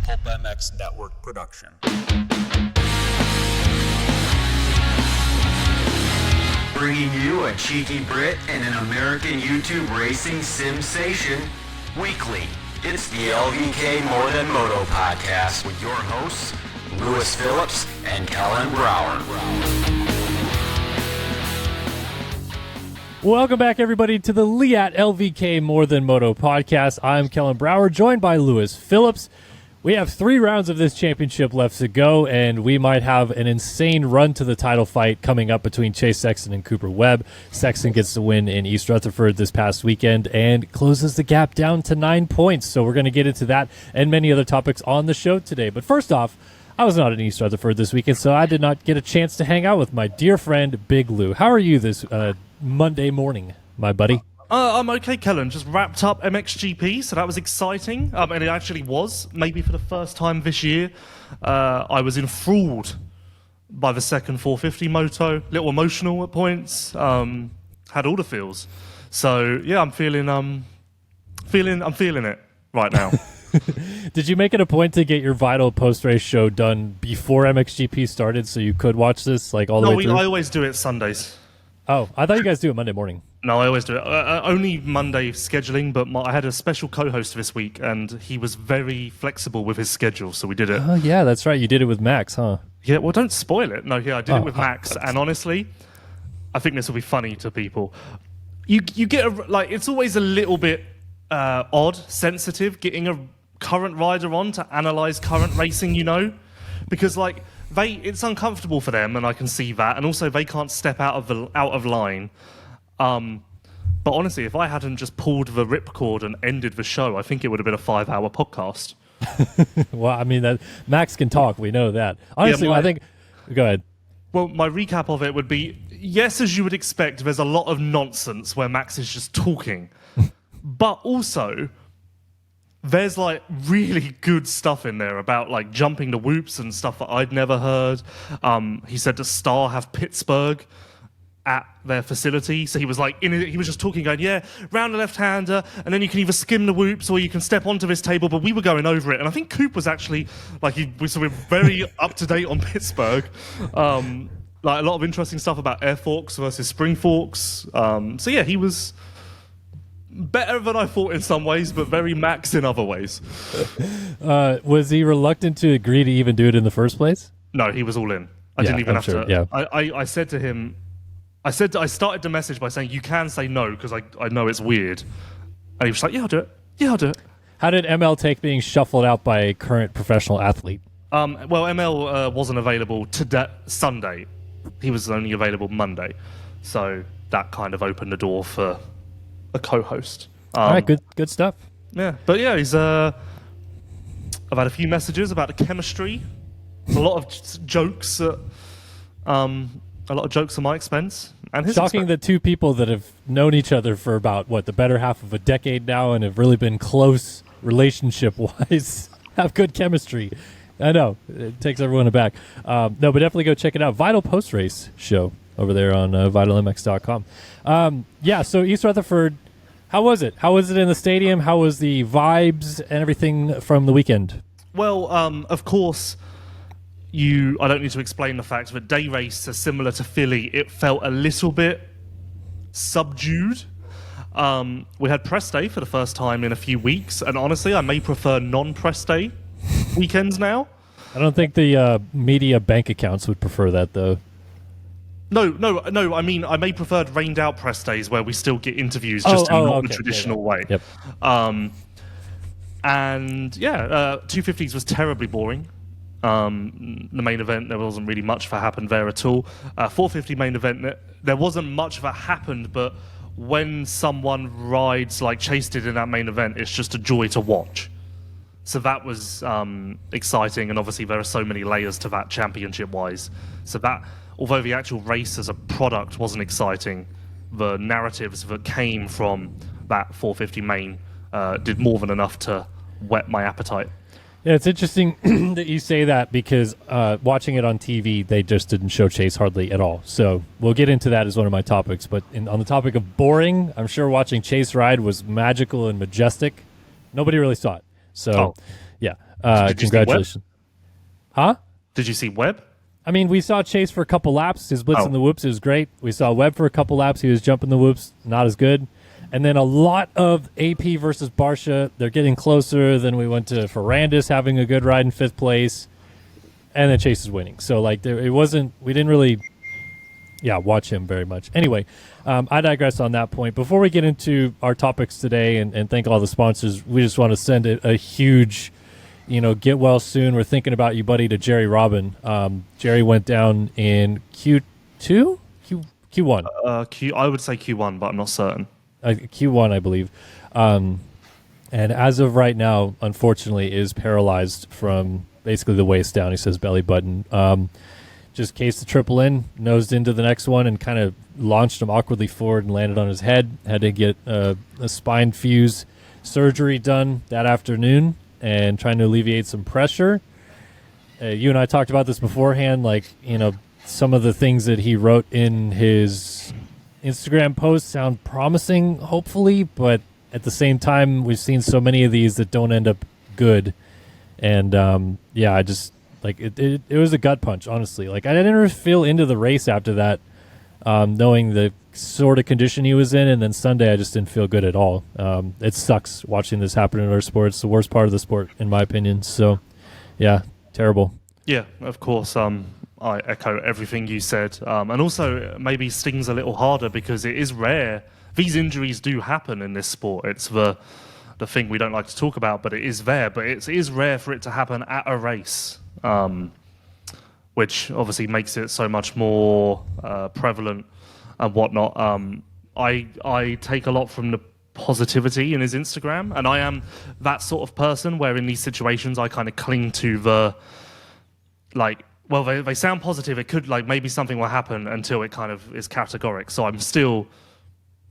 Pulp MX Network production. Bringing you a cheeky Brit and an American YouTube racing sensation weekly. It's the LVK More Than Moto podcast with your hosts, Phillips and Kellen Brauer. Welcome back, everybody, to the Leatt LVK More Than Moto podcast. I'm Kellen Brauer, joined by Phillips. We have 3 rounds of this championship left to go, and we might have an insane run to the title fight coming up between Chase Sexton and Cooper Webb. Sexton gets the win in East Rutherford this past weekend and closes the gap down to 9 points. So we're going to get into that and many other topics on the show today. But first off, I was not in East Rutherford this weekend, so I did not get a chance to hang out with my dear friend, Big Lou. How are you this Monday morning, my buddy? I'm okay, Kellen. Just wrapped up MXGP, so that was exciting. And it actually was. Maybe for the first time this year, I was enthralled by the second 450 moto. A little emotional at points. Had all the feels. So yeah, I'm feeling it right now. Did you make it a point to get your Vital post-race show done before MXGP started so you could watch this all the way through? I always do it Sundays. Oh, I thought you guys do it Monday morning. No, I always do it. Only Monday scheduling, but I had a special co-host this week, and he was very flexible with his schedule, so we did it. Oh, yeah, that's right. You did it with Max, huh? Yeah, well, don't spoil it. No, yeah, I did it with Max, and honestly, I think this will be funny to people. You get, it's always a little bit odd, sensitive, getting a current rider on to analyze current racing, because it's uncomfortable for them, and I can see that, and also they can't step out of line. But honestly, if I hadn't just pulled the ripcord and ended the show, I think it would have been a 5-hour podcast. Well, I mean, Max can talk. We know that. Honestly, I think. Go ahead. Well, my recap of it would be: yes, as you would expect, there's a lot of nonsense where Max is just talking, but also there's really good stuff in there about jumping the whoops and stuff that I'd never heard. He said the Star have Pittsburgh at their facility, so he was he was just talking, going, yeah, round the left-hander, and then you can either skim the whoops or you can step onto this table, but we were going over it, and I think Coop was actually so we're very up to date on Pittsburgh. A lot of interesting stuff about air forks versus spring forks. So yeah, he was better than I thought in some ways, but very Max in other ways. Was he reluctant to agree to even do it in the first place? No, he was all in. I didn't even have to. Yeah. I said to him, I started the message by saying, you can say no, because I know it's weird. And he was like, yeah, I'll do it. Yeah, I'll do it. How did ML take being shuffled out by a current professional athlete? Well, ML wasn't available Sunday. He was only available Monday. So that kind of opened the door for a co-host. All right, good stuff. Yeah, but yeah, I've had a few messages about the chemistry. A lot of jokes. A lot of jokes on my expense and his Shocking that 2 people that have known each other for about, the better half of a decade now and have really been close relationship-wise have good chemistry. I know. It takes everyone aback. No, but definitely go check it out. Vital post-race show over there on vitalmx.com. Yeah, so East Rutherford, how was it? How was it in the stadium? How was the vibes and everything from the weekend? Well, of course, I don't need to explain the fact that day race is similar to Philly. It felt a little bit subdued. We had press day for the first time in a few weeks, and honestly, I may prefer non-press day weekends now. I don't think the media bank accounts would prefer that, though. No. I mean, I may prefer rained out press days where we still get interviews just in not the traditional way. Yep. And yeah, 250s was terribly boring. The main event, there wasn't really much that happened there at all. 450 main event, there wasn't much that happened, but when someone rides like Chase did in that main event, it's just a joy to watch. So that was exciting, and obviously there are so many layers to that championship-wise. So that, although the actual race as a product wasn't exciting, the narratives that came from that 450 main did more than enough to whet my appetite. Yeah, it's interesting that you say that because watching it on TV, they just didn't show Chase hardly at all. So we'll get into that as one of my topics. But on the topic of boring, I'm sure watching Chase ride was magical and majestic. Nobody really saw it. So, yeah. Did you see Webb? Congratulations. Huh? Did you see Webb? I mean, we saw Chase for a couple laps. His blitz Oh. in the whoops is great. We saw Webb for a couple laps. He was jumping the whoops, not as good. And then a lot of AP versus Barsha. They're getting closer. Then we went to Ferrandis having a good ride in 5th place. And then Chase is winning. So, like, it wasn't, we didn't really, watch him very much. Anyway, I digress on that point. Before we get into our topics today and thank all the sponsors, we just want to send a huge, get well soon. We're thinking about you, buddy, to Jerry Robin. Jerry went down in Q2? Q1. I would say Q1, but I'm not certain. Q1, I believe. And as of right now, unfortunately, is paralyzed from basically the waist down. He says belly button. Just cased the triple in, nosed into the next one, and kind of launched him awkwardly forward and landed on his head. Had to get a spine fuse surgery done that afternoon and trying to alleviate some pressure. You and I talked about this beforehand, some of the things that he wrote in his Instagram posts sound promising, hopefully, but at the same time, we've seen so many of these that don't end up good. And I just it was a gut punch, honestly. I didn't really feel into the race after that, knowing the sort of condition he was in. And then Sunday, I just didn't feel good at all. It sucks watching this happen in our sport. It's the worst part of the sport, in my opinion. So, yeah, terrible. Yeah, of course. I echo everything you said. And also, maybe stings a little harder because it is rare. These injuries do happen in this sport. It's the thing we don't like to talk about, but it is there. But it is rare for it to happen at a race, which obviously makes it so much more prevalent and whatnot. I take a lot from the positivity in his Instagram, and I am that sort of person where in these situations I kind of cling to the they sound positive. It could maybe something will happen until it kind of is categoric. So I'm still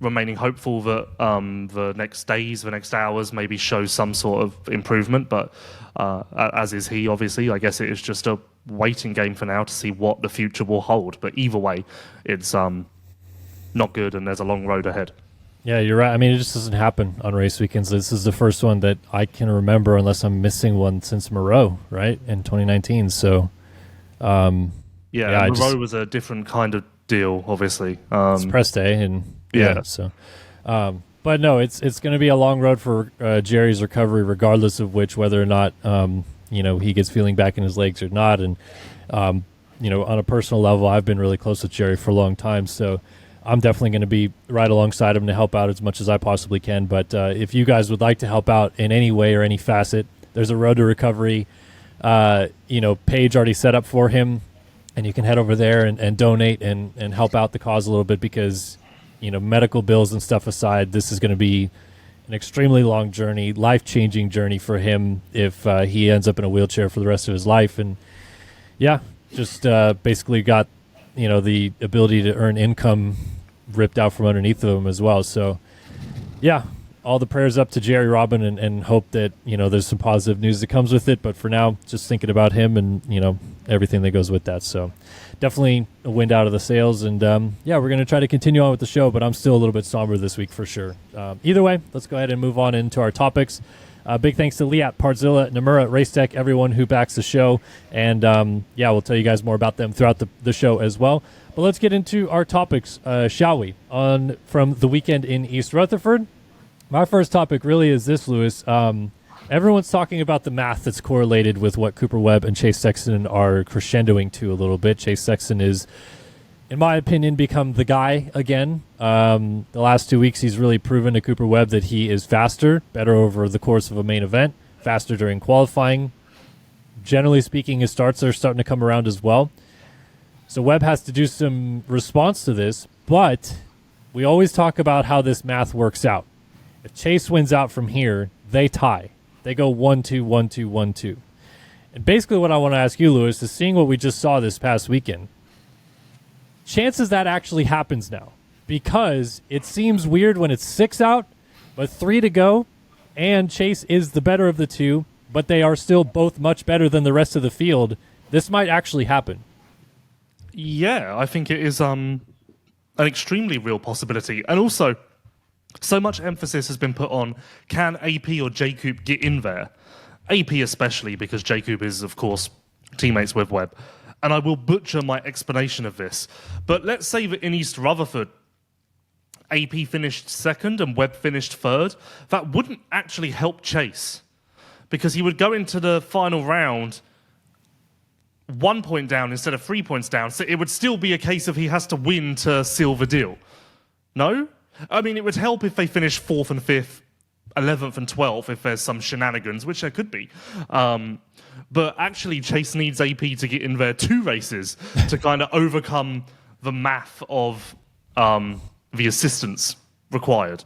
remaining hopeful that the next days, the next hours maybe show some sort of improvement. But as is he, obviously, I guess it is just a waiting game for now to see what the future will hold. But either way, it's not good, and there's a long road ahead. Yeah, you're right. I mean, it just doesn't happen on race weekends. This is the first one that I can remember, unless I'm missing one, since Moreau, right, in 2019. So, Moreau was a different kind of deal, obviously. It's press day, and so. But no, it's going to be a long road for Jerry's recovery, regardless of whether or not he gets feeling back in his legs or not. And on a personal level, I've been really close with Jerry for a long time, so I'm definitely going to be right alongside him to help out as much as I possibly can. But if you guys would like to help out in any way or any facet, there's a Road to Recovery page already set up for him, and you can head over there and donate and help out the cause a little bit, because medical bills and stuff aside, this is going to be an extremely long journey, life-changing journey for him if he ends up in a wheelchair for the rest of his life. And just basically got the ability to earn income ripped out from underneath of him as well. So all the prayers up to Jerry Robin, and hope that there's some positive news that comes with it. But for now, just thinking about him and everything that goes with that. So definitely a wind out of the sails. And we're going to try to continue on with the show, but I'm still a little bit somber this week for sure. Either way, let's go ahead and move on into our topics. Big thanks to Leatt, Partzilla, Namura, Race Tech, everyone who backs the show. And we'll tell you guys more about them throughout the show as well. But let's get into our topics, shall we? From the weekend in East Rutherford. My first topic really is this, Lewis. Everyone's talking about the math that's correlated with what Cooper Webb and Chase Sexton are crescendoing to a little bit. Chase Sexton is, in my opinion, become the guy again. The last 2 weeks, he's really proven to Cooper Webb that he is faster, better over the course of a main event, faster during qualifying. Generally speaking, his starts are starting to come around as well. So Webb has to do some response to this, but we always talk about how this math works out. If Chase wins out from here, they tie. They go 1-2, 1-2, 1-2. And basically what I want to ask you, Lewis, is seeing what we just saw this past weekend, chances that actually happens now, because it seems weird when it's 6 out, but 3 to go, and Chase is the better of the two, but they are still both much better than the rest of the field. This might actually happen. Yeah, I think it is an extremely real possibility. And also, so much emphasis has been put on, can AP or J-Coop get in there? AP especially, because Jacob is, of course, teammates with Webb. And I will butcher my explanation of this. But let's say that in East Rutherford, AP finished second and Webb finished third. That wouldn't actually help Chase, because he would go into the final round 1 point down instead of 3 points down. So it would still be a case of he has to win to seal the deal. No? I mean, it would help if they finished 4th and 5th, 11th and 12th, if there's some shenanigans, which there could be. But actually, Chase needs AP to get in there 2 races to kind of overcome the math of the assistance required.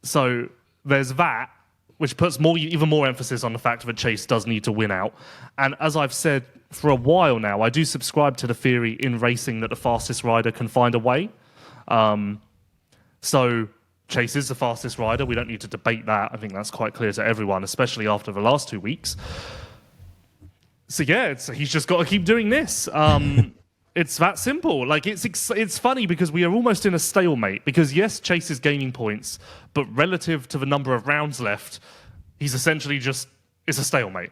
So there's that, which puts even more emphasis on the fact that Chase does need to win out. And as I've said for a while now, I do subscribe to the theory in racing that the fastest rider can find a way. So Chase is the fastest rider. We don't need to debate that. I think that's quite clear to everyone, especially after the last 2 weeks. So yeah, he's just got to keep doing this. It's that simple. Like it's funny because we are almost in a stalemate. Because yes, Chase is gaining points, but relative to the number of rounds left, he's essentially it's a stalemate.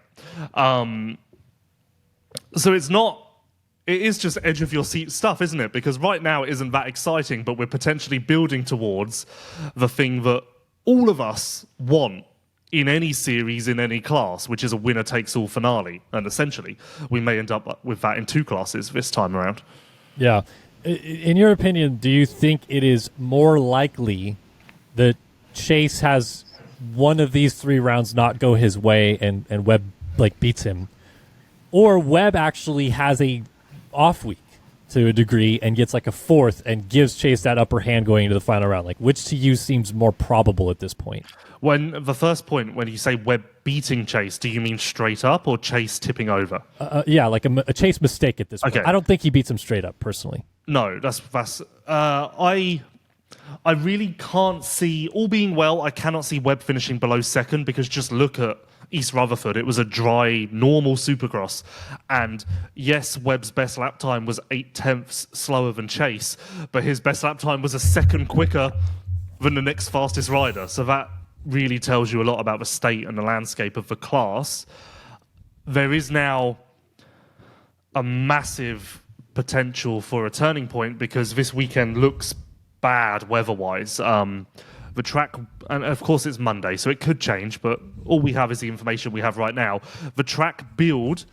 So it is just edge of your seat stuff, isn't it? Because right now it isn't that exciting, but we're potentially building towards the thing that all of us want in any series, in any class, which is a winner-takes-all finale. And essentially, we may end up with that in 2 classes this time around. Yeah. In your opinion, do you think it is more likely that Chase has one of these 3 rounds not go his way and Webb beats him? Or Webb actually has a off week to a degree and gets a 4th and gives Chase that upper hand going into the final round? Which to you seems more probable at this point? When the first point, when you say Webb beating Chase, do you mean straight up or Chase tipping over? Yeah, a Chase mistake at this point. Okay. I don't think he beats him straight up, personally. No, that's I really can't see, all being well, I cannot see Webb finishing below second, because just look at East Rutherford. It was a dry, normal supercross. And yes, Webb's best lap time was 0.8 slower than Chase, but his best lap time was a second quicker than the next fastest rider. So that really tells you a lot about the state and the landscape of the class. There is now a massive potential for a turning point, because this weekend looks bad weather-wise. The track, and of course it's Monday, so it could change, but all we have is the information we have right now. The track build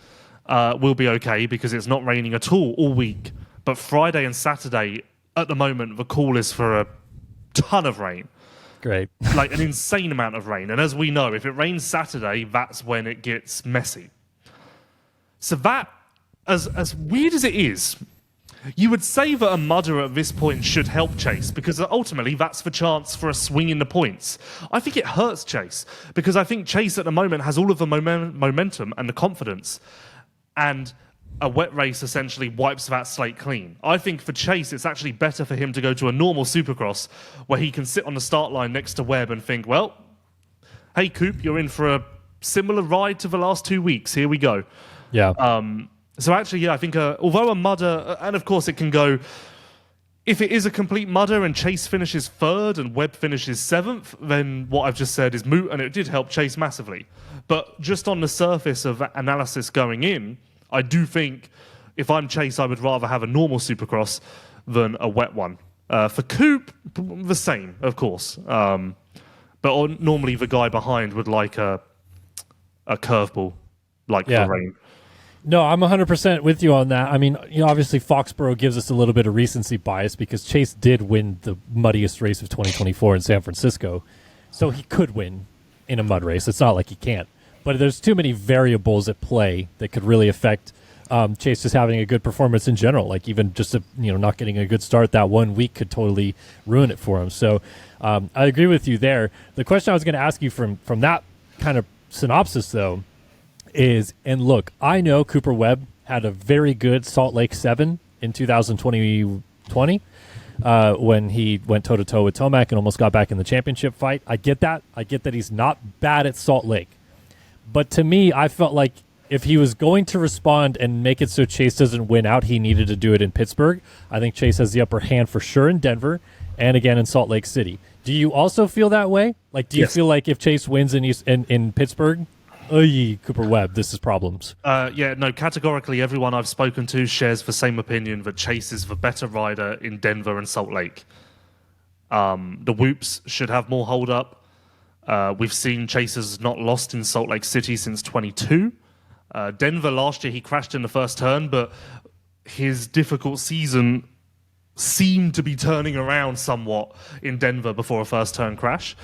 will be okay because it's not raining at all week. But Friday and Saturday, at the moment, the call is for a ton of rain. Great. An insane amount of rain. And as we know, if it rains Saturday, that's when it gets messy. So that, as weird as it is, you would say that a mudder at this point should help Chase, because ultimately that's the chance for a swing in the points. I think it hurts Chase, because I think Chase at the moment has all of the momentum and the confidence, and a wet race essentially wipes that slate clean. I think for Chase, it's actually better for him to go to a normal supercross where he can sit on the start line next to Webb and think, well, hey, Coop, you're in for a similar ride to the last 2 weeks. Here we go. Yeah. So actually, yeah, I think although a mudder, and of course it can go, if it is a complete mudder and Chase finishes 3rd and Webb finishes 7th, then what I've just said is moot, and it did help Chase massively. But just on the surface of analysis going in, I do think if I'm Chase, I would rather have a normal supercross than a wet one. For Coop, the same, of course. But normally the guy behind would like a curveball, the rain. No, I'm 100% with you on that. I mean, obviously Foxborough gives us a little bit of recency bias because Chase did win the muddiest race of 2024 in San Francisco. So he could win in a mud race. It's not like he can't. But there's too many variables at play that could really affect Chase just having a good performance in general. Even just not getting a good start that 1 week could totally ruin it for him. So I agree with you there. The question I was going to ask you from that kind of synopsis, though, is, and look, I know Cooper Webb had a very good Salt Lake 7 in 2020 when he went toe-to-toe with Tomac and almost got back in the championship fight. I get that. I get that he's not bad at Salt Lake. But to me, I felt like if he was going to respond and make it so Chase doesn't win out, he needed to do it in Pittsburgh. I think Chase has the upper hand for sure in Denver and again in Salt Lake City. Do you also feel that way? Do you feel like if Chase wins in Pittsburgh, Cooper Webb, this is problems. Categorically, everyone I've spoken to shares the same opinion that Chase is the better rider in Denver and Salt Lake. The Whoops should have more hold up. We've seen Chase has not lost in Salt Lake City since 22. Denver last year, he crashed in the first turn, but his difficult season seemed to be turning around somewhat in Denver before a first turn crash.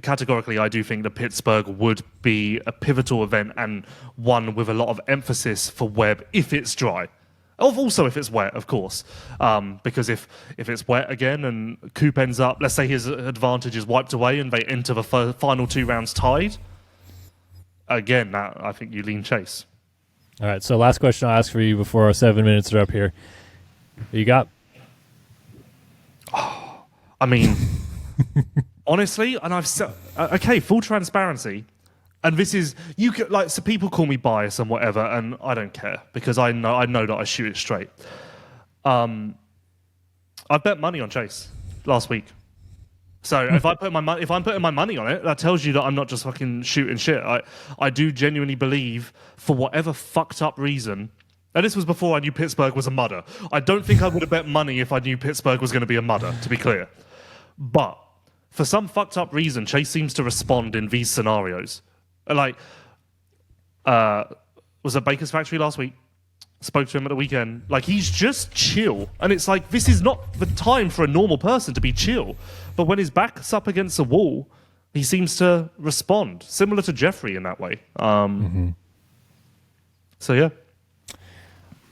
Categorically, I do think that Pittsburgh would be a pivotal event and one with a lot of emphasis for Webb if it's dry. Also, if it's wet, of course. Because if it's wet again and Coop ends up, let's say his advantage is wiped away and they enter the final 2 rounds tied, again, I think you lean Chase. All right, so last question I'll ask for you before our 7 minutes are up here. Who you got? I mean, honestly, and I've said, okay, full transparency, and this is, you could, like, so people call me biased and whatever, and I don't care because I know that I shoot it straight. I bet money on Chase last week. So if I'm putting my money on it, that tells you that I'm not just fucking shooting shit. I do genuinely believe, for whatever fucked up reason, and this was before I knew Pittsburgh was a mudder. I don't think I would have bet money if I knew Pittsburgh was going to be a mudder, to be clear. But for some fucked up reason, Chase seems to respond in these scenarios. Like, was at Baker's Factory last week. Spoke to him at the weekend. Like, he's just chill. And it's like, this is not the time for a normal person to be chill. But when his back's up against a wall, he seems to respond. Similar to Jeffrey in that way. So, yeah.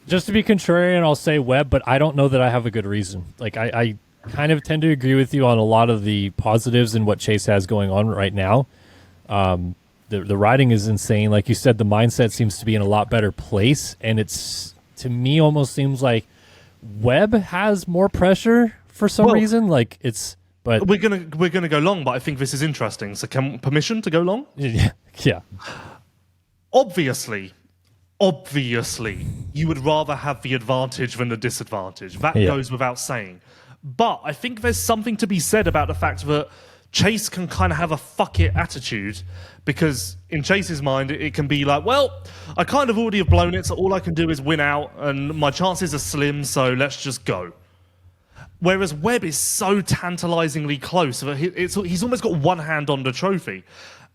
Just to be contrarian, I'll say Webb, but I don't know that I have a good reason. Like, I kind of tend to agree with you on a lot of the positives in what Chase has going on right now. The riding is insane. Like you said, the mindset seems to be in a lot better place, and it's, to me, almost seems like Webb has more pressure for some reason. Like, it's, but we're gonna go long, but I think this is interesting. So, permission to go long? Yeah. Obviously, you would rather have the advantage than the disadvantage. That goes without saying. But I think there's something to be said about the fact that Chase can kind of have a fuck it attitude, because in Chase's mind, it can be like, well, I kind of already have blown it, so all I can do is win out, and my chances are slim, so let's just go. Whereas Webb is so tantalizingly close that he's almost got one hand on the trophy,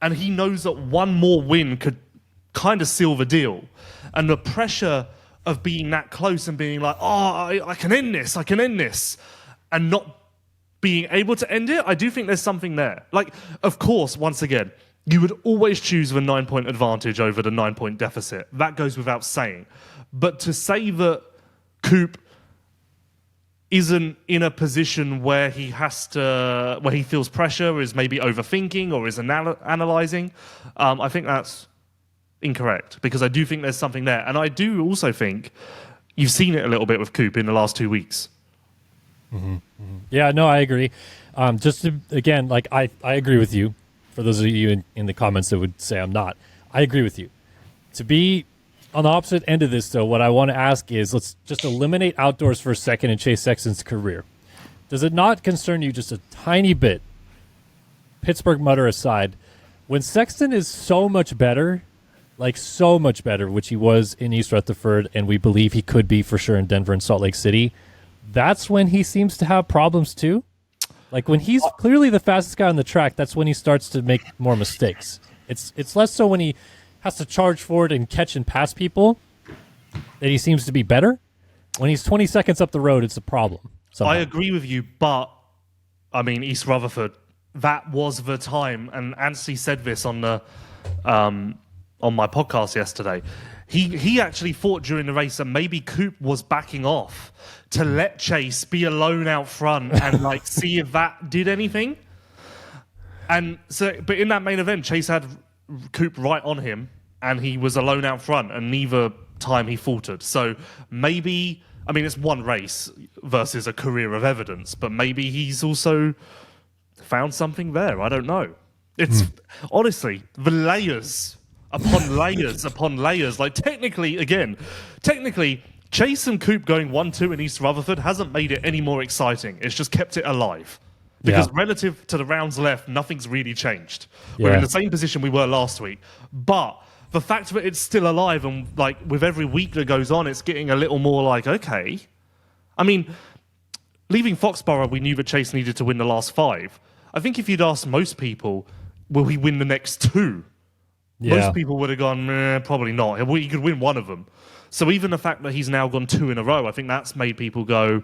and he knows that one more win could kind of seal the deal. And the pressure of being that close and being like, I can end this, and not being able to end it, I do think there's something there. Like, of course, once again, you would always choose the 9-point advantage over the 9-point deficit. That goes without saying. But to say that Coop isn't in a position where he feels pressure, is maybe overthinking or is analyzing, I think that's incorrect, because I do think there's something there. And I do also think you've seen it a little bit with Coop in the last 2 weeks. Yeah, no, I agree. Just to, again, like, I agree with you. For those of you in the comments that would say I'm not, I agree with you. To be on the opposite end of this, though, what I want to ask is, let's just eliminate outdoors for a second in Chase Sexton's career. Does it not concern you just a tiny bit, Pittsburgh Mutter aside, when Sexton is so much better, which he was in East Rutherford, and we believe he could be for sure in Denver and Salt Lake City, that's when he seems to have problems too? Like, when he's clearly the fastest guy on the track, that's when he starts to make more mistakes. It's less so when he has to charge forward and catch and pass people that he seems to be better. When he's 20 seconds up the road, it's a problem. Somehow. I agree with you, but, I mean, East Rutherford, that was the time, and Anstey said this on the on my podcast yesterday. He actually thought during the race that maybe Coop was backing off to let Chase be alone out front and like see if that did anything. And so, but in that main event, Chase had Coop right on him, and he was alone out front, and neither time he faltered. So maybe, I mean, it's one race versus a career of evidence, but maybe he's also found something there. I don't know. It's honestly the layers upon layers upon layers. Like, technically, Chase and Coop going 1-2 in East Rutherford hasn't made it any more exciting. It's just kept it alive. Because Yeah. relative to the rounds left, nothing's really changed. We're in Yeah. the same position we were last week. But the fact that it's still alive and like with every week that goes on, it's getting a little more like, okay. I mean, leaving Foxborough, we knew that Chase needed to win the last 5. I think if you'd asked most people, will he win the next 2? Yeah. Most people would have gone, probably not. He could win one of them. So even the fact that he's now gone 2 in a row, I think that's made people go,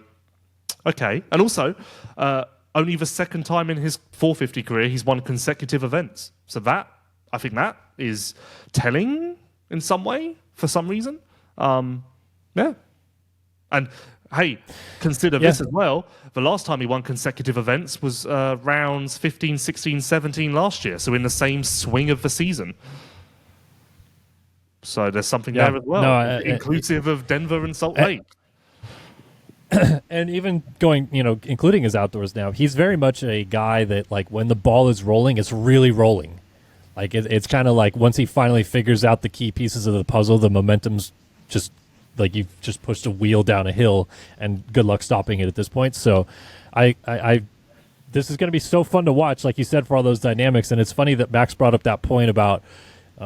okay. And also, only the second time in his 450 career he's won consecutive events. So I think that is telling in some way, for some reason. Yeah. And hey, consider this as well. The last time he won consecutive events was rounds 15, 16, 17 last year. So in the same swing of the season. So there's something there as well, inclusive of Denver and Salt Lake. And even going, including his outdoors now, he's very much a guy that, like, when the ball is rolling, it's really rolling. Like, it's kind of like once he finally figures out the key pieces of the puzzle, the momentum's just like you've just pushed a wheel down a hill, and good luck stopping it at this point. So this is going to be so fun to watch, like you said, for all those dynamics. And it's funny that Max brought up that point about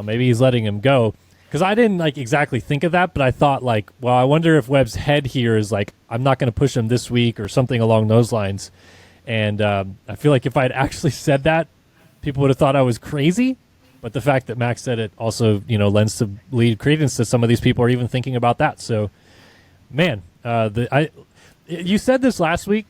maybe he's letting him go. Because I didn't exactly think of that, but I thought well, I wonder if Webb's head here is like, I'm not going to push him this week or something along those lines. And I feel like if I had actually said that, people would have thought I was crazy. But the fact that Max said it also, lends to lead credence to some of these people are even thinking about that. So, man, you said this last week.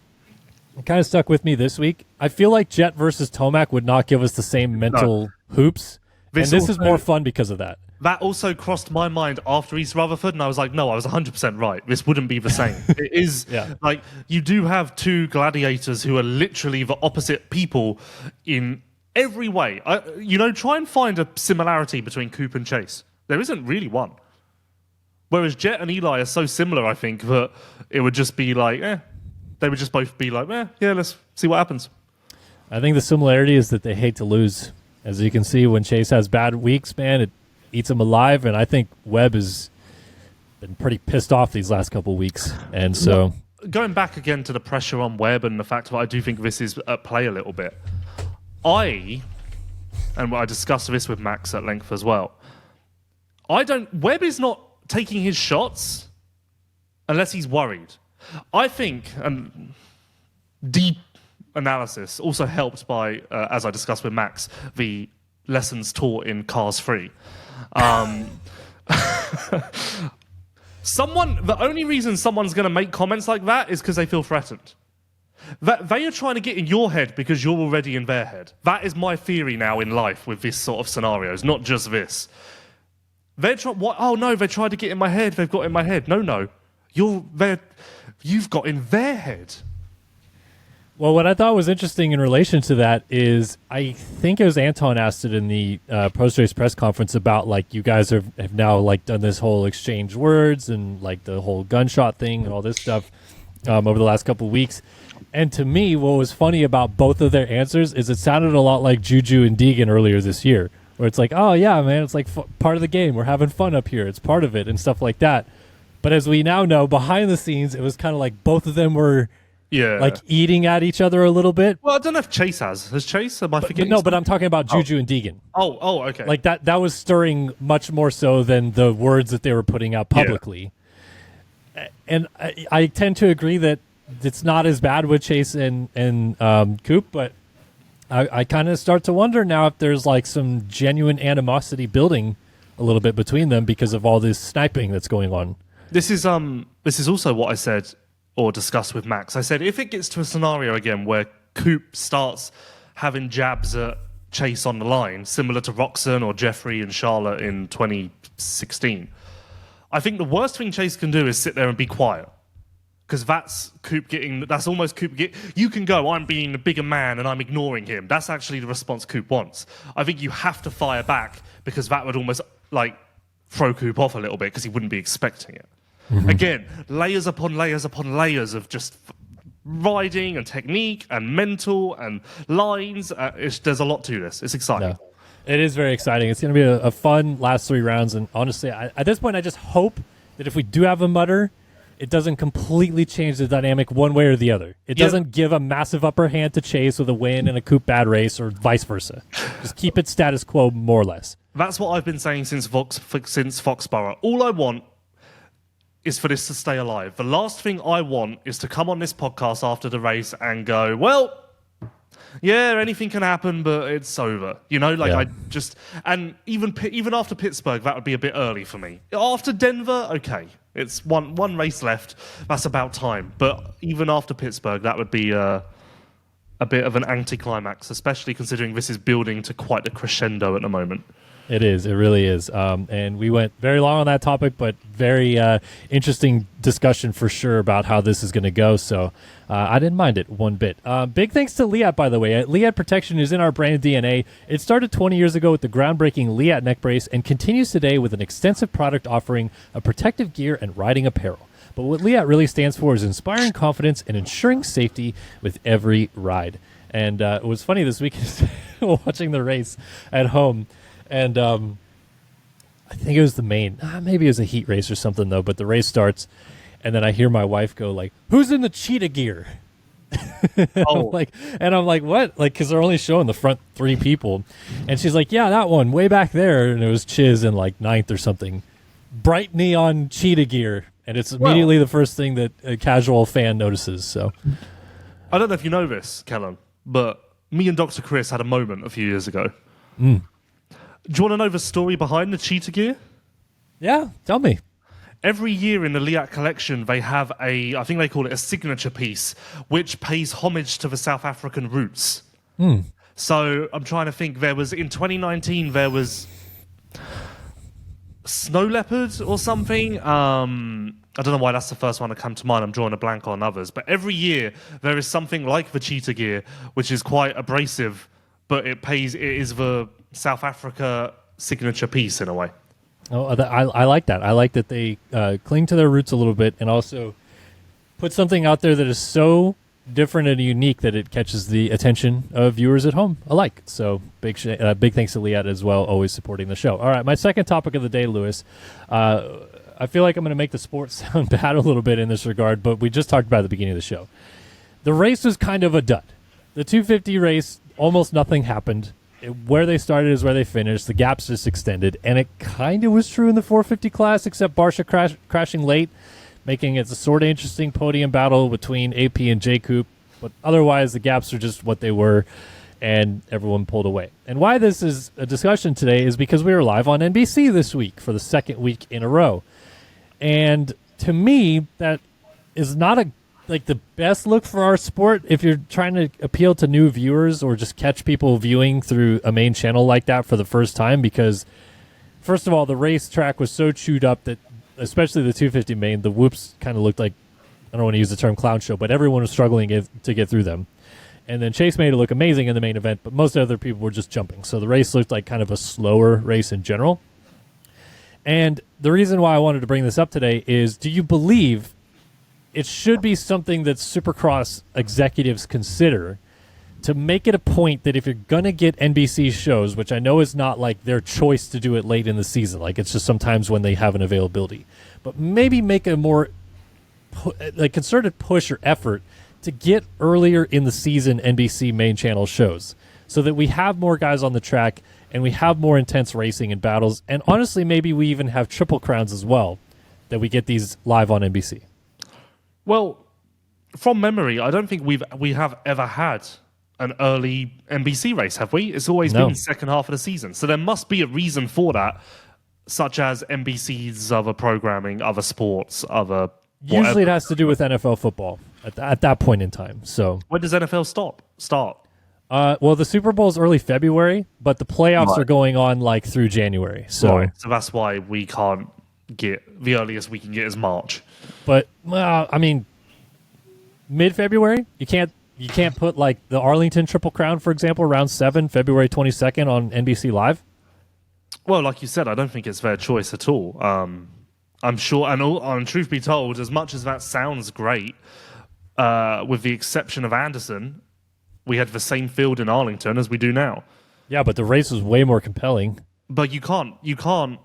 It kind of stuck with me this week. I feel like Jet versus Tomac would not give us the same mental hoops. This is more fun because of that. That also crossed my mind after East Rutherford, and I was like, no, I was 100% right. This wouldn't be the same. It is, like, you do have 2 gladiators who are literally the opposite people in every way. Try and find a similarity between Coop and Chase. There isn't really one. Whereas Jet and Eli are so similar, I think, that it would just be like, they would just both be like, yeah, let's see what happens. I think the similarity is that they hate to lose. As you can see, when Chase has bad weeks, man, it eats him alive, and I think Webb has been pretty pissed off these last couple weeks. And so, going back again to the pressure on Webb and the fact that I do think this is at play a little bit. I discussed this with Max at length as well. Webb is not taking his shots unless he's worried. I think, and deep analysis, also helped by, as I discussed with Max, the lessons taught in Cars 3. The only reason someone's going to make comments like that is because they feel threatened. That they are trying to get in your head because you're already in their head. That is my theory now in life with this sort of scenarios, not just this. They're they tried to get in my head. They've got in my head. No, you've got in their head. Well, what I thought was interesting in relation to that is I think it was Anton asked it in the post-race press conference about, like, you guys have now, like, done this whole exchange words and, like, the whole gunshot thing and all this stuff over the last couple of weeks. And to me, what was funny about both of their answers is it sounded a lot like Juju and Deegan earlier this year, where it's like, oh, yeah, man, it's like part of the game. We're having fun up here. It's part of it and stuff like that. But as we now know, behind the scenes, it was kind of like both of them were like eating at each other a little bit. Well, I don't know if Chase has. Has Chase? Am I forgetting? No, but I'm talking about Juju and Deegan. Oh, okay. Like that was stirring much more so than the words that they were putting out publicly. Yeah. And I tend to agree that it's not as bad with Chase and Coop, but I kind of start to wonder now if there's like some genuine animosity building a little bit between them because of all this sniping that's going on. This is also what I said or discussed with Max. I said, if it gets to a scenario again where Coop starts having jabs at Chase on the line, similar to Roxon or Jeffrey and Charlotte in 2016, I think the worst thing Chase can do is sit there and be quiet. Because that's almost Coop. You can go, I'm being a bigger man and I'm ignoring him. That's actually the response Coop wants. I think you have to fire back because that would almost like throw Coop off a little bit because he wouldn't be expecting it. Mm-hmm. Again, layers upon layers upon layers of just riding and technique and mental and lines. There's a lot to this. It's exciting. Yeah. It is very exciting. It's going to be a fun last 3 rounds. And honestly, at this point, I just hope that if we do have a mutter, it doesn't completely change the dynamic one way or the other. It doesn't give a massive upper hand to Chase with a win in a coupe bad race or vice versa. Just keep it status quo more or less. That's what I've been saying since Foxborough. All I want is for this to stay alive. The last thing I want is to come on this podcast after the race and go, well, yeah, anything can happen, but it's over. I just... And even after Pittsburgh, that would be a bit early for me. After Denver, okay. It's one race left. That's about time. But even after Pittsburgh, that would be a bit of an anticlimax, especially considering this is building to quite a crescendo at the moment. It is. It really is. And we went very long on that topic, but very interesting discussion for sure about how this is going to go. So I didn't mind it one bit. Big thanks to Leatt, by the way. Leatt Protection is in our brand DNA. It started 20 years ago with the groundbreaking Leatt neck brace and continues today with an extensive product offering of protective gear and riding apparel. But what Leatt really stands for is inspiring confidence and ensuring safety with every ride. And it was funny this weekend watching the race at home. And I think it was the main, maybe it was a heat race or something though, but the race starts and then I hear my wife go like, who's in the cheetah gear? Oh. I'm like, what? Like, cause they're only showing the front three people. And she's like, yeah, that one way back there. And it was Chiz in like ninth or something, bright neon cheetah gear. And it's immediately the first thing that a casual fan notices. So I don't know if you know this, Kellen, but me and Dr. Chris had a moment a few years ago. Do you want to know the story behind the cheetah gear? Yeah, tell me. Every year in the Leatt collection, they have I think they call it a signature piece, which pays homage to the South African roots. So I'm trying to think. In 2019, there was snow leopard or something. I don't know why that's the first one to come to mind. I'm drawing a blank on others. But every year, there is something like the cheetah gear, which is quite abrasive, but it is the South Africa signature piece in a way. Oh, I like that. I like that they cling to their roots a little bit and also put something out there that is so different and unique that it catches the attention of viewers at home alike. So big thanks to Leatt as well, always supporting the show. All right, my second topic of the day, Lewis. I feel like I'm going to make the sport sound bad a little bit in this regard, but we just talked about it at the beginning of the show. The race was kind of a dud. The 250 race, almost nothing happened. Where they started is where they finished. The gaps just extended, and it kind of was true in the 450 class, except Barsha crashing late, making it a sort of interesting podium battle between AP and J Coupe. But otherwise, the gaps are just what they were, and everyone pulled away. And why this is a discussion today is because we were live on NBC this week for the second week in a row. And to me, that is not the best look for our sport if you're trying to appeal to new viewers or just catch people viewing through a main channel like that for the first time, because first of all, the racetrack was so chewed up that especially the 250 main, the whoops kind of looked like, I don't want to use the term clown show, but everyone was struggling to get through them. And then Chase made it look amazing in the main event, but most other people were just jumping. So the race looked like kind of a slower race in general. And the reason why I wanted to bring this up today is, do you believe it should be something that Supercross executives consider to make it a point that if you're going to get NBC shows, which I know is not like their choice to do it late in the season, like it's just sometimes when they have an availability, but maybe make a more concerted push or effort to get earlier in the season NBC main channel shows so that we have more guys on the track and we have more intense racing and battles. And honestly, maybe we even have triple crowns as well, that we get these live on NBC. Well, from memory, I don't think we have ever had an early NBC race, have we? It's always been the second half of the season. So there must be a reason for that, such as NBC's other programming, other sports, other whatever. Usually it has to do with NFL football at that point in time. So when does NFL start? Well, the Super Bowl is early February, but the playoffs are going on like through January. So that's why we can't get, the earliest we can get is March. But I mean, mid-February, you can't put like the Arlington Triple Crown, for example, round 7, February 22nd on NBC Live. Well, like you said, I don't think it's their choice at all. I'm sure, and truth be told, as much as that sounds great, with the exception of Anderson, we had the same field in Arlington as we do now. Yeah, but the race was way more compelling. But you can't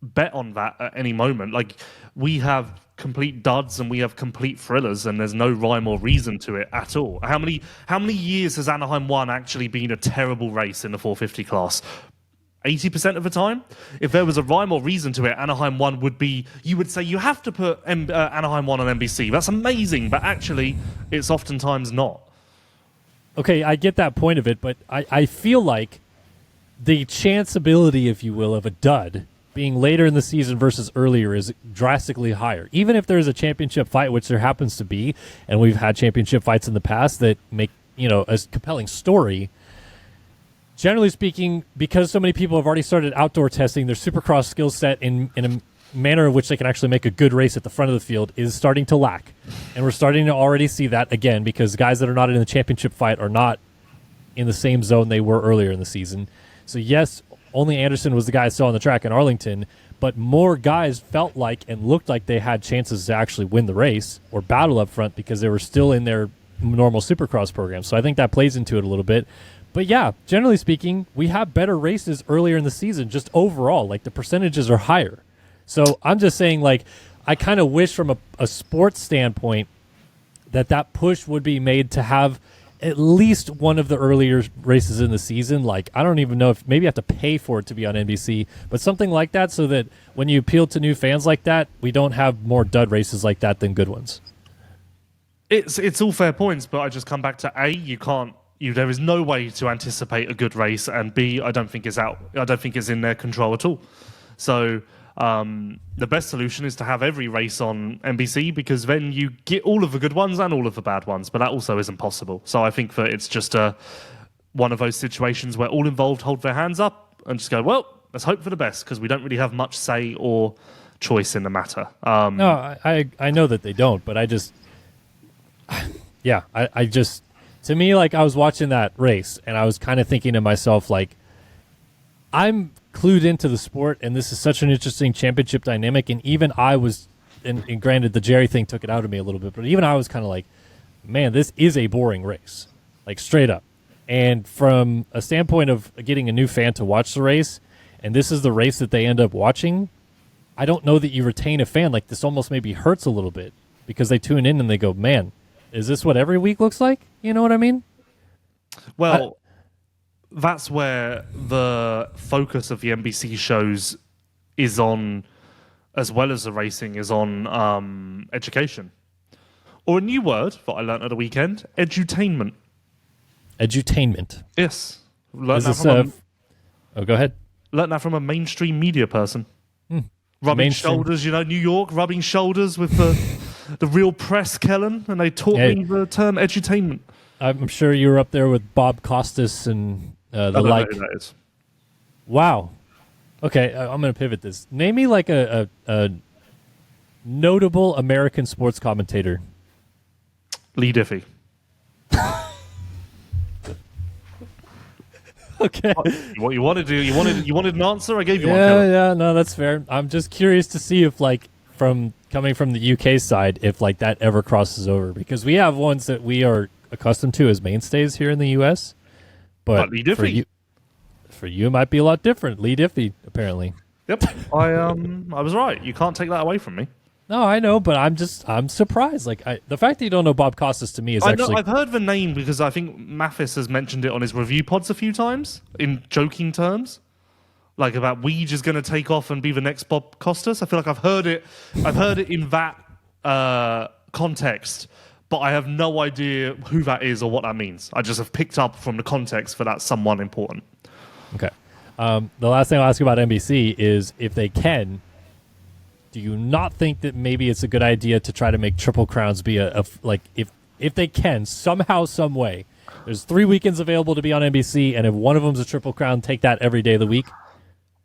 bet on that at any moment. Like, we have complete duds and we have complete thrillers, and there's no rhyme or reason to it at all. How many years has Anaheim 1 actually been a terrible race in the 450 class? 80% of the time? If there was a rhyme or reason to it, Anaheim 1 would be, you would say you have to put Anaheim 1 on NBC. That's amazing, but actually, it's oftentimes not. Okay, I get that point of it, but I feel like the chanceability, if you will, of a dud being later in the season versus earlier is drastically higher. Even if there's a championship fight, which there happens to be, and we've had championship fights in the past that make, a compelling story. Generally speaking, because so many people have already started outdoor testing, their Supercross skill set in a manner in which they can actually make a good race at the front of the field is starting to lack. And we're starting to already see that again because guys that are not in the championship fight are not in the same zone they were earlier in the season. So yes, only Anderson was the guy I saw on the track in Arlington, but more guys felt like and looked like they had chances to actually win the race or battle up front because they were still in their normal Supercross program. So I think that plays into it a little bit. But yeah, generally speaking, we have better races earlier in the season, just overall. Like, the percentages are higher. So I'm just saying, like, I kind of wish from a sports standpoint that push would be made to have at least one of the earlier races in the season. Like, I don't even know if maybe you have to pay for it to be on NBC, but something like that so that when you appeal to new fans like that, we don't have more dud races like that than good ones. It's all fair points, but I just come back to A, there is no way to anticipate a good race, and B, I don't think it's in their control at all. So the best solution is to have every race on NBC, because then you get all of the good ones and all of the bad ones, but that also isn't possible. So I think that it's just one of those situations where all involved hold their hands up and just go, well, let's hope for the best, because we don't really have much say or choice in the matter. No, I know that they don't, but I just to me, like, I was watching that race and I was kind of thinking to myself, like, I'm clued into the sport and this is such an interesting championship dynamic. And even I was, and granted the Jerry thing took it out of me a little bit, but even I was kind of like, man, this is a boring race, like, straight up. And from a standpoint of getting a new fan to watch the race, and this is the race that they end up watching, I don't know that you retain a fan. Like, this almost maybe hurts a little bit because they tune in and they go, man, is this what every week looks like? You know what I mean? Well, that's where the focus of the NBC shows is on, as well as the racing, is on education. Or a new word that I learnt at the weekend, edutainment. Edutainment. Yes. Go ahead. Learnt that from a mainstream media person. Rubbing shoulders, New York, rubbing shoulders with the real press, Kellen, and they taught me the term edutainment. I'm sure you were up there with Bob Costas and the like. Know who that is. Wow. Okay, I'm going to pivot this. Name me like a notable American sports commentator. Lee Diffie. Okay. What you wanted to? You wanted an answer? I gave you one. Yeah, no, that's fair. I'm just curious to see if, like, coming from the UK side, if, like, that ever crosses over, because we have ones that we are accustomed to as mainstays here in the US. But Lee Diffie. For you, it might be a lot different. Lee Diffie, apparently. Yep. I was right. You can't take that away from me. No, I know, but I'm surprised. Like, the fact that you don't know Bob Costas to me is actually... I've heard the name because I think Mathis has mentioned it on his review pods a few times in joking terms, like about Weege is going to take off and be the next Bob Costas. I feel like I've heard it in that context, but I have no idea who that is or what that means. I just have picked up from the context for that someone important. Okay. The last thing I'll ask you about NBC is, if they can, do you not think that maybe it's a good idea to try to make Triple Crowns be if they can, somehow, some way? There's 3 weekends available to be on NBC, and if one of them's a Triple Crown, take that every day of the week?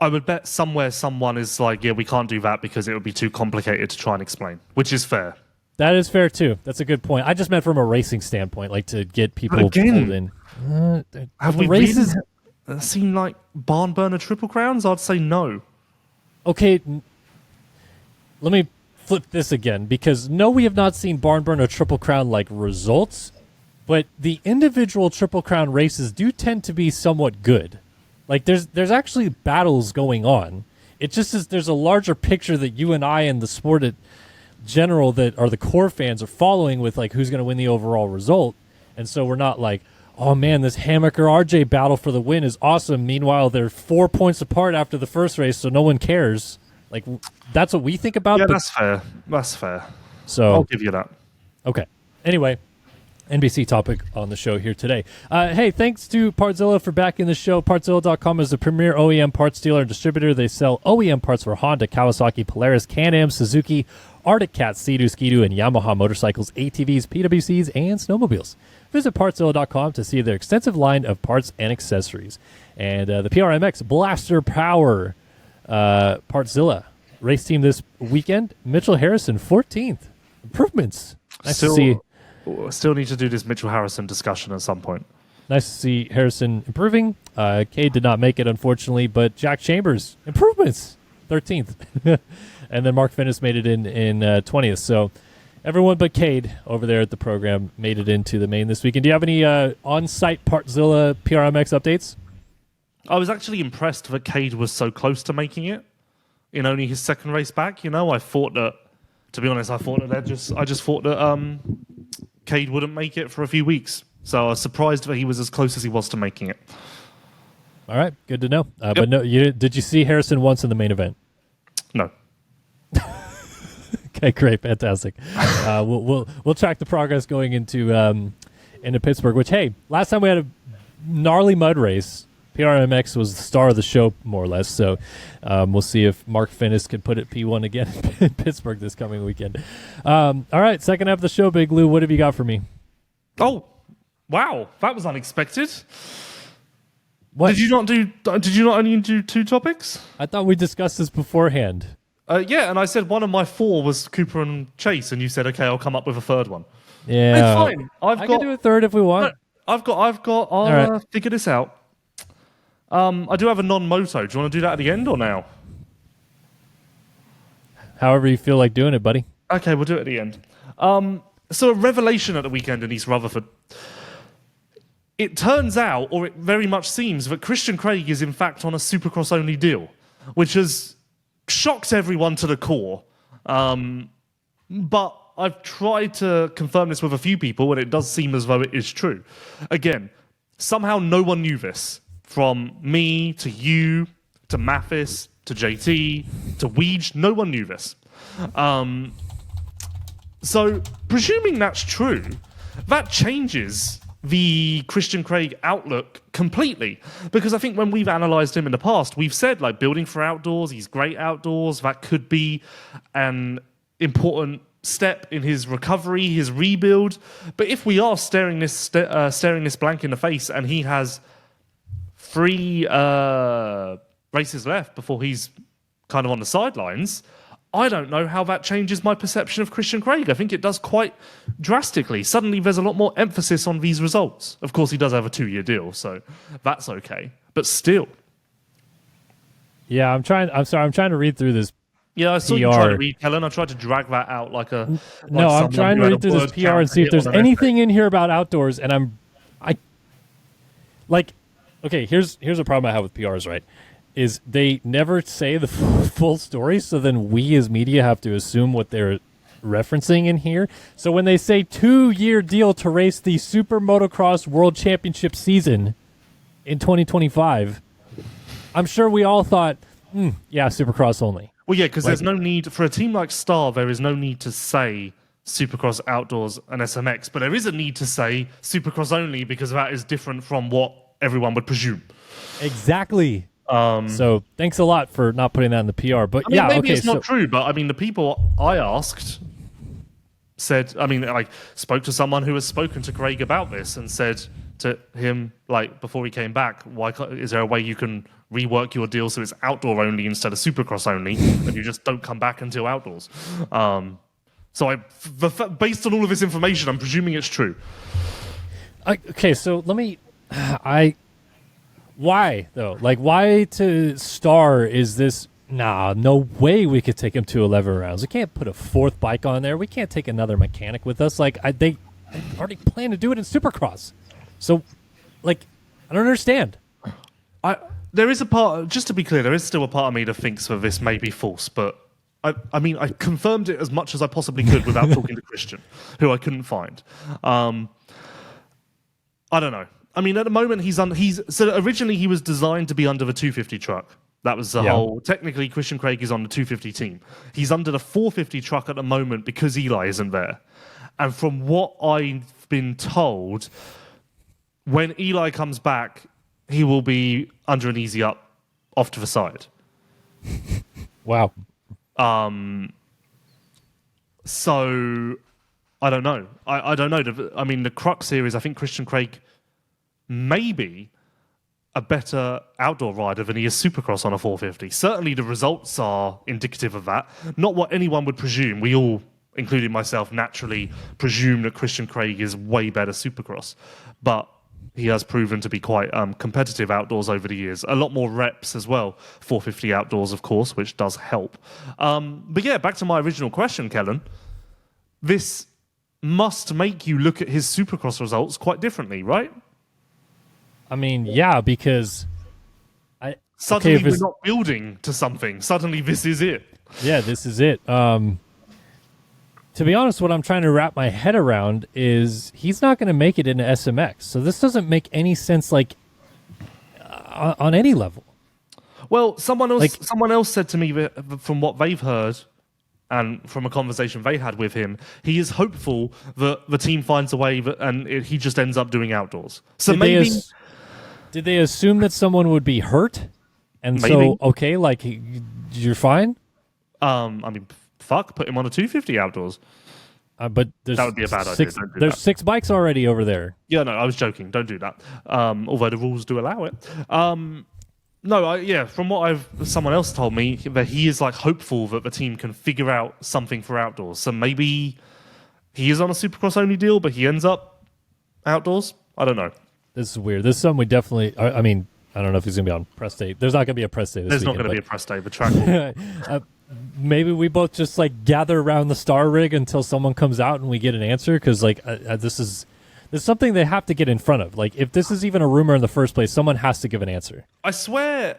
I would bet somewhere someone is like, yeah, we can't do that because it would be too complicated to try and explain, which is fair. That is fair, too. That's a good point. I just meant from a racing standpoint, like, to get people pulled in. Have we races seen, like, barn burner Triple Crowns? I'd say no. Okay, let me flip this again, because no, we have not seen barn burner Triple Crown like results, but the individual Triple Crown races do tend to be somewhat good. Like, there's actually battles going on. It just is, there's a larger picture that you and I and the sport general that are the core fans are following with like who's going to win the overall result. And so we're not like, oh man, this Hammaker RJ battle for the win is awesome. Meanwhile, they're 4 points apart after the first race, so no one cares. Like that's what we think about. Yeah, that's fair. That's fair. So I'll give you that. Okay. Anyway, NBC topic on the show here today. Hey, thanks to Partzilla for backing the show. Partzilla.com is the premier OEM parts dealer and distributor. They sell OEM parts for Honda, Kawasaki, Polaris, Can-Am, Suzuki, Arctic Cat, Sea-Doo, Ski-Doo, and Yamaha motorcycles, ATVs, PWCs, and snowmobiles. Visit Partzilla.com to see their extensive line of parts and accessories. And the PRMX Blaster Power Partzilla race team this weekend. Mitchell Harrison, 14th. Improvements. Nice to see. Still need to do this Mitchell Harrison discussion at some point. Nice to see Harrison improving. Cade did not make it, unfortunately, but Jack Chambers, improvements, 13th. And then Mark Finnis made it in 20th. So everyone but Cade over there at the program made it into the main this weekend. Do you have any on-site Partzilla PRMX updates? I was actually impressed that Cade was so close to making it in only his second race back. You know, I thought that, to be honest, I just thought that Cade wouldn't make it for a few weeks. So I was surprised that he was as close as he was to making it. All right, good to know. But no, did you see Harrison once in the main event? No. Okay, great, fantastic. We'll track the progress going into Pittsburgh. Which, hey, last time we had a gnarly mud race, PRMX was the star of the show, more or less. So we'll see if Mark Finnis can put it P1 again in Pittsburgh this coming weekend. All right, second half of the show, Big Lou. What have you got for me? Oh, wow, that was unexpected. What? Did you not only do 2 topics? I thought we discussed this beforehand. Yeah, and I said one of my 4 was Cooper and Chase, and you said, okay, I'll come up with a third one. Yeah, Hey, fine. I can do a third if we want. I've got. I'll figure this out. I do have a non-moto. Do you want to do that at the end or now? However you feel like doing it, buddy. Okay, we'll do it at the end. So a revelation at the weekend in East Rutherford. It turns out, or it very much seems, that Christian Craig is in fact on a Supercross-only deal, which has shocked everyone to the core. But I've tried to confirm this with a few people, and it does seem as though it is true. Again, somehow no one knew this. From me, to you, to Mathis, to JT, to Weege, no one knew this. So, presuming that's true, that changes the Christian Craig outlook completely. Because I think when we've analysed him in the past, we've said, like, building for outdoors, he's great outdoors, that could be an important step in his recovery, his rebuild. But if we are staring this blank in the face and he has 3 races left before he's kind of on the sidelines, I don't know how that changes my perception of Christian Craig. I think it does quite drastically. Suddenly there's a lot more emphasis on these results. Of course, he does have a 2-year deal, so that's okay. But still. Yeah, I'm trying to read through this. Yeah, I saw you trying to read, Kellen. I tried to drag that out like a... No, I'm trying to read through this PR and see if there's anything in here about outdoors, and okay, here's a problem I have with PRs, right? Is they never say the full story, so then we as media have to assume what they're referencing in here. So when they say 2-year deal to race the Super Motocross World Championship season in 2025, I'm sure we all thought, yeah, Supercross only. Well, yeah, because there's no need, for a team like Star, there is no need to say Supercross Outdoors and SMX, but there is a need to say Supercross only because that is different from what everyone would presume. Exactly. So thanks a lot for not putting that in the PR. But I mean, maybe it's not true, but I mean, the people I asked said, I mean, I spoke to someone who has spoken to Craig about this and said to him, like, before he came back, is there a way you can rework your deal so it's outdoor only instead of Supercross only, and you just don't come back until outdoors? So based on all of this information, I'm presuming it's true. Okay, so let me... Why, though? Like, why to Star is this... Nah, no way we could take him to 11 rounds. We can't put a 4th bike on there. We can't take another mechanic with us. Like, they already plan to do it in Supercross. So, like, I don't understand. There is a part... Just to be clear, there is still a part of me that thinks that this may be false, but I mean, I confirmed it as much as I possibly could without talking to Christian, who I couldn't find. I don't know. I mean, at the moment, so originally he was designed to be under the 250 truck. That was the whole. Technically, Christian Craig is on the 250 team. He's under the 450 truck at the moment because Eli isn't there. And from what I've been told, when Eli comes back, he will be under an easy up off to the side. Wow. So I don't know. I don't know. I mean, the crux here is I think Christian Craig may be a better outdoor rider than he is Supercross on a 450. Certainly the results are indicative of that. Not what anyone would presume. We all, including myself, naturally presume that Christian Craig is way better Supercross. But he has proven to be quite competitive outdoors over the years. A lot more reps as well. 450 outdoors, of course, which does help. But yeah, back to my original question, Kellen. This must make you look at his Supercross results quite differently, right? I mean, yeah, because Suddenly we're not building to something. Suddenly this is it. Yeah, this is it. To be honest, what I'm trying to wrap my head around is he's not going to make it into SMX. So this doesn't make any sense, like, on any level. Well, someone else said to me that from what they've heard and from a conversation they had with him, he is hopeful that the team finds a way he just ends up doing outdoors. So did they assume that someone would be hurt? And maybe. So, okay, like, you're fine? I mean, fuck, put him on a 250 outdoors. But that would be a bad idea. Don't do there's that. 6 bikes already over there. Yeah, no, I was joking. Don't do that. Although the rules do allow it. From what someone else told me, that he is like hopeful that the team can figure out something for outdoors. So maybe he is on a Supercross only deal, but he ends up outdoors. I don't know. This is weird. This is something we definitely. I mean, I don't know if he's going to be on press day. There's not going to be a press day this There's weekend. Not going to be a press day. The track will. Maybe we both just like gather around the star rig until someone comes out and we get an answer, because like this is something they have to get in front of. Like, if this is even a rumor in the first place, someone has to give an answer. I swear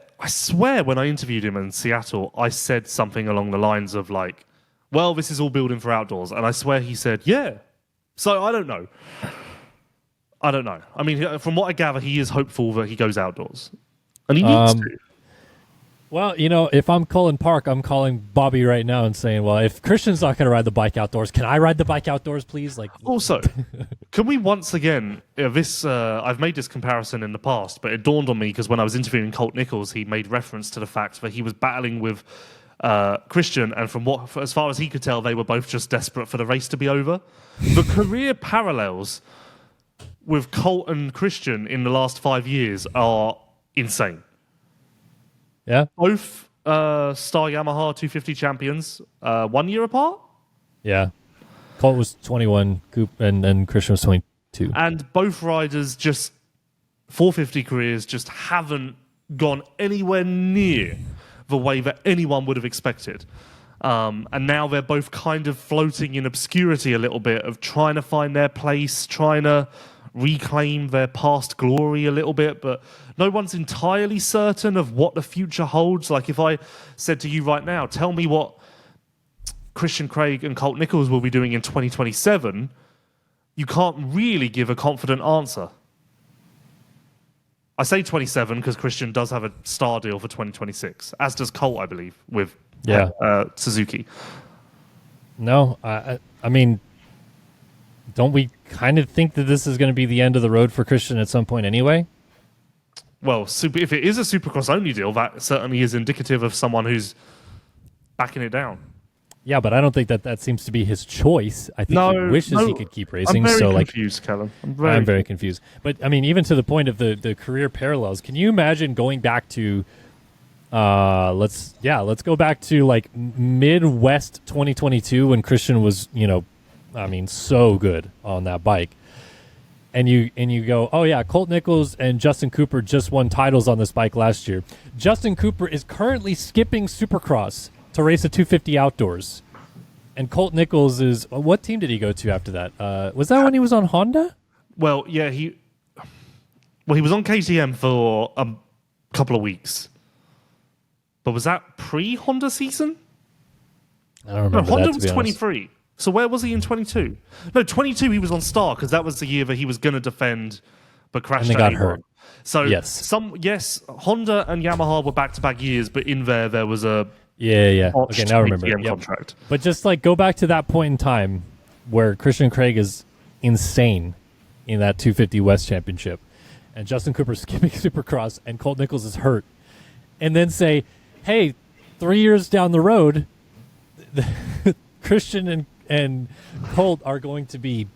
when I interviewed him in Seattle, I said something along the lines of like, well, this is all building for outdoors. And I swear he said, yeah. So I don't know. I mean, from what I gather, he is hopeful that he goes outdoors. And he needs to. Well, if I'm Cullen Park, I'm calling Bobby right now and saying, well, if Christian's not going to ride the bike outdoors, can I ride the bike outdoors, please? Like, also, can we once again, I've made this comparison in the past, but it dawned on me because when I was interviewing Colt Nichols, he made reference to the fact that he was battling with Christian, and as far as he could tell, they were both just desperate for the race to be over. The career parallels with Colt and Christian in the last 5 years are insane. Yeah. Both Star Yamaha 250 champions, 1 year apart. Yeah. Colt was 21, and Christian was 22. And both riders, just 450 careers, just haven't gone anywhere near the way that anyone would have expected. And now they're both kind of floating in obscurity a little bit, of trying to find their place, trying to reclaim their past glory a little bit, but no one's entirely certain of what the future holds. Like, if I said to you right now, tell me what Christian Craig and Colt Nichols will be doing in 2027, you can't really give a confident answer. I say 27 because Christian does have a star deal for 2026, as does Colt, I believe, with Suzuki. No, I mean, don't we kind of think that this is going to be the end of the road for Christian at some point anyway? Well, if it is a Supercross only deal, that certainly is indicative of someone who's backing it down. Yeah, but I don't think that seems to be his choice. I think he wishes he could keep racing. I'm very confused, Kellen. I'm very confused. But I mean, even to the point of the career parallels, can you imagine going back to let's go back to like Midwest 2022 when Christian was, so good on that bike. And you go, oh yeah, Colt Nichols and Justin Cooper just won titles on this bike last year. Justin Cooper is currently skipping Supercross to race a 250 outdoors. And Colt Nichols is, what team did he go to after that? Was that when he was on Honda? Well, yeah, he was on KTM for a couple of weeks. But was that pre-Honda season? I don't remember Honda that, to was be honest. 23. So where was he in 22? No, 22 he was on Star because that was the year that he was going to defend, but crashed. And they got at A1. hurt. So Yes. Honda and Yamaha were back-to-back years, but in there was a Yeah. botched Okay, now I remember. ATM Yep. contract. But just like go back to that point in time where Christian Craig is insane in that 250 West Championship, and Justin Cooper's skipping Supercross, and Colt Nichols is hurt, and then say, "Hey, 3 years down the road, Christian and Colt are going to be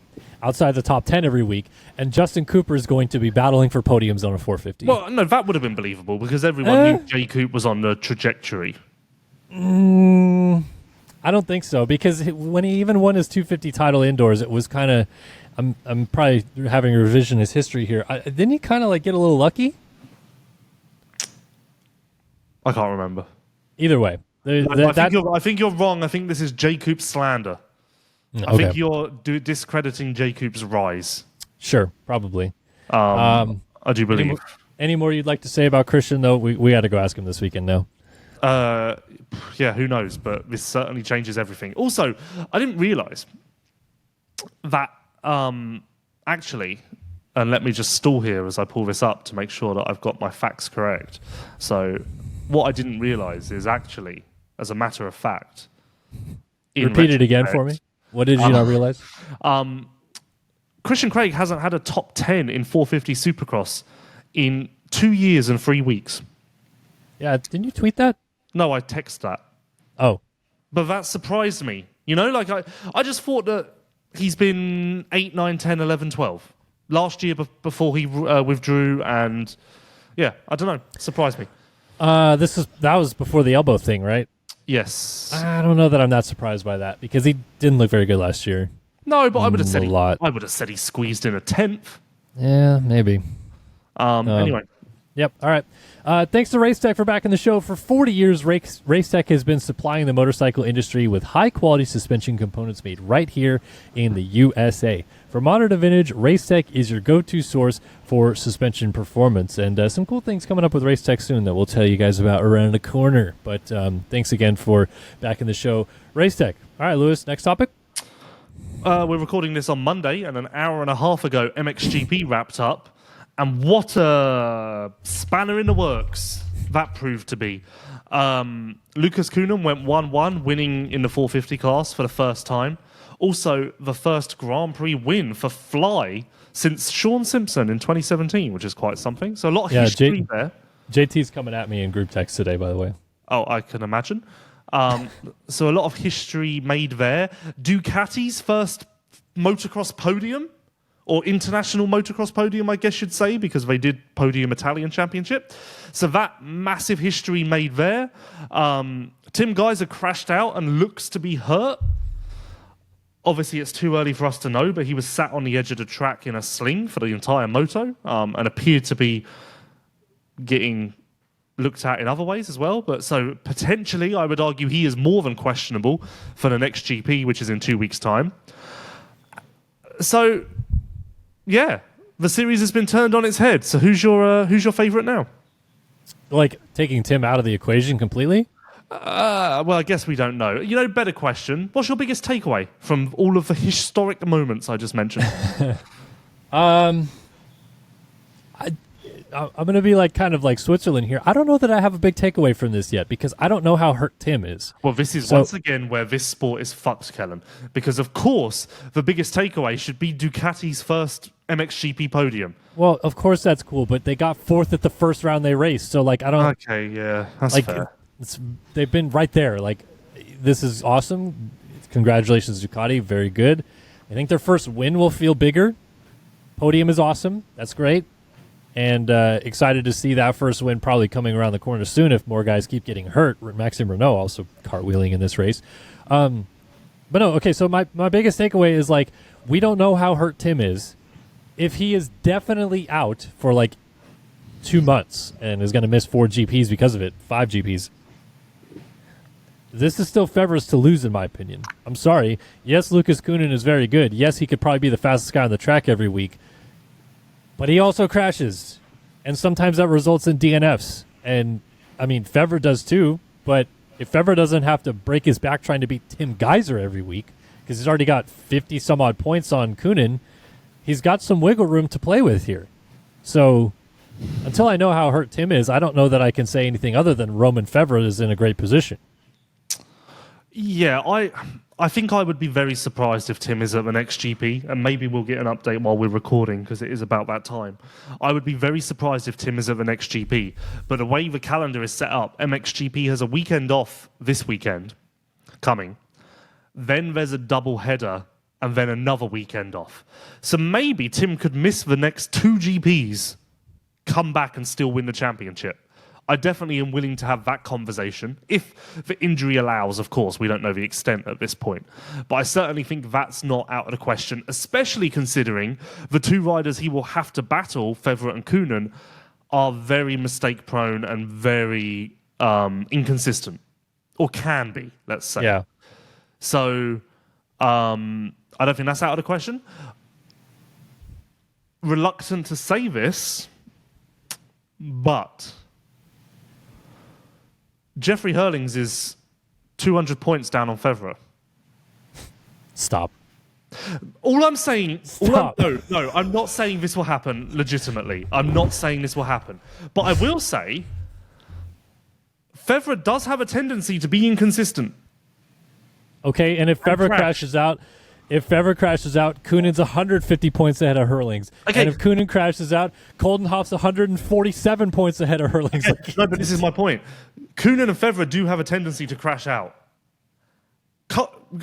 outside the top 10 every week, and Justin Cooper is going to be battling for podiums on a 450." Well, no, that would have been believable because everyone knew J. Coop was on the trajectory. I don't think so, because when he even won his 250 title indoors, it was kind of, I'm probably having a revisionist history here. Didn't he kind of like get a little lucky? I can't remember. Either way, I think you're wrong. I think this is J. Coop's slander. I think you're discrediting J. Coop's rise. Sure, probably. I do believe. Any more you'd like to say about Christian, though? We got to go ask him this weekend, no? Yeah, who knows? But this certainly changes everything. Also, I didn't realize that actually, and let me just stall here as I pull this up to make sure that I've got my facts correct. So, what I didn't realize is actually, as a matter of fact, Repeat it again for me. What did you not realize? Christian Craig hasn't had a top 10 in 450 Supercross in 2 years and 3 weeks. Yeah, didn't you tweet that? No, I text that. Oh, But that surprised me. You know, like I just thought that he's been 8, 9, 10, 11, 12. Last year before he withdrew, and yeah, I don't know. Surprised me. that was before the elbow thing, right? Yes. I don't know that I'm that surprised by that, because he didn't look very good last year. No, but I would have said a lot. I would have said he squeezed in a 10th. Yeah, maybe. Anyway. Yep. All right. Thanks to Racetech for backing the show. For 40 years, Racetech has been supplying the motorcycle industry with high-quality suspension components made right here in the USA. From modern to vintage, Racetech is your go-to source for suspension performance. And some cool things coming up with Racetech soon that we'll tell you guys about around the corner. But thanks again for backing the show, Racetech. All right, Lewis, next topic. We're recording this on Monday, and an hour and a half ago, MXGP wrapped up. And what a spanner in the works that proved to be. Lucas Kuhnen went 1-1, winning in the 450 class for the first time. Also, the first Grand Prix win for Fly since Sean Simpson in 2017, which is quite something. So a lot of history there. JT's coming at me in group text today, by the way. Oh, I can imagine. So a lot of history made there. Ducati's first motocross podium, or international motocross podium, I guess you'd say, because they did podium Italian championship. So that massive history made there. Tim Geiser crashed out and looks to be hurt. Obviously, it's too early for us to know, but he was sat on the edge of the track in a sling for the entire moto, and appeared to be getting looked at in other ways as well. But so potentially, I would argue he is more than questionable for the next GP, which is in 2 weeks' time. So, yeah, the series has been turned on its head. So who's your favorite now? Like taking Tim out of the equation completely? Well, I guess we don't know. You know, better question. What's your biggest takeaway from all of the historic moments I just mentioned? I'm going to be like kind of like Switzerland here. I don't know that I have a big takeaway from this yet, because I don't know how hurt Tim is. Well, this is once again where this sport is fucked, Kellen. Because, of course, the biggest takeaway should be Ducati's first MXGP podium. Well, of course that's cool, but they got fourth at the first round they raced. So, like, I don't... Okay, yeah, that's like, fair. They've been right there. Like, this is awesome. Congratulations, Ducati. Very good. I think their first win will feel bigger. Podium is awesome. That's great. And excited to see that first win probably coming around the corner soon if more guys keep getting hurt. Maxime Renault also cartwheeling in this race. But no, okay, so my biggest takeaway is, like, we don't know how hurt Tim is. If he is definitely out for, like, 2 months and is going to miss 4 GPs because of it, 5 GPs, this is still Fevers to lose, in my opinion. I'm sorry. Yes, Lucas Kuhnen is very good. Yes, he could probably be the fastest guy on the track every week. But he also crashes, and sometimes that results in DNFs. And, I mean, Fevre does too, but if Febvre doesn't have to break his back trying to beat Tim Geiser every week, because he's already got 50 some odd points on Kunin, he's got some wiggle room to play with here. So until I know how hurt Tim is, I don't know that I can say anything other than Romain Febvre is in a great position. Yeah, I think I would be very surprised if Tim is at the next GP, and maybe we'll get an update while we're recording because it is about that time. I would be very surprised if Tim is at the next GP, but the way the calendar is set up, MXGP has a weekend off this weekend coming. Then there's a double header and then another weekend off. So maybe Tim could miss the next 2 GPs, come back and still win the championship. I definitely am willing to have that conversation. If the injury allows, of course, we don't know the extent at this point. But I certainly think that's not out of the question, especially considering the 2 riders he will have to battle, Febvre and Kunin, are very mistake-prone and very inconsistent. Or can be, let's say. Yeah. So I don't think that's out of the question. Reluctant to say this, but Jeffrey Hurlings is 200 points down on Febvre. Stop. All I'm saying... Stop. No, I'm not saying this will happen legitimately. I'm not saying this will happen. But I will say Febvre does have a tendency to be inconsistent. Okay, and if Febvre crashes out, Kunin's 150 points ahead of Hurlings. Okay. And if Kunin crashes out, Koldenhoff's 147 points ahead of Hurlings. No, but this is my point. Kunin and Febvre do have a tendency to crash out.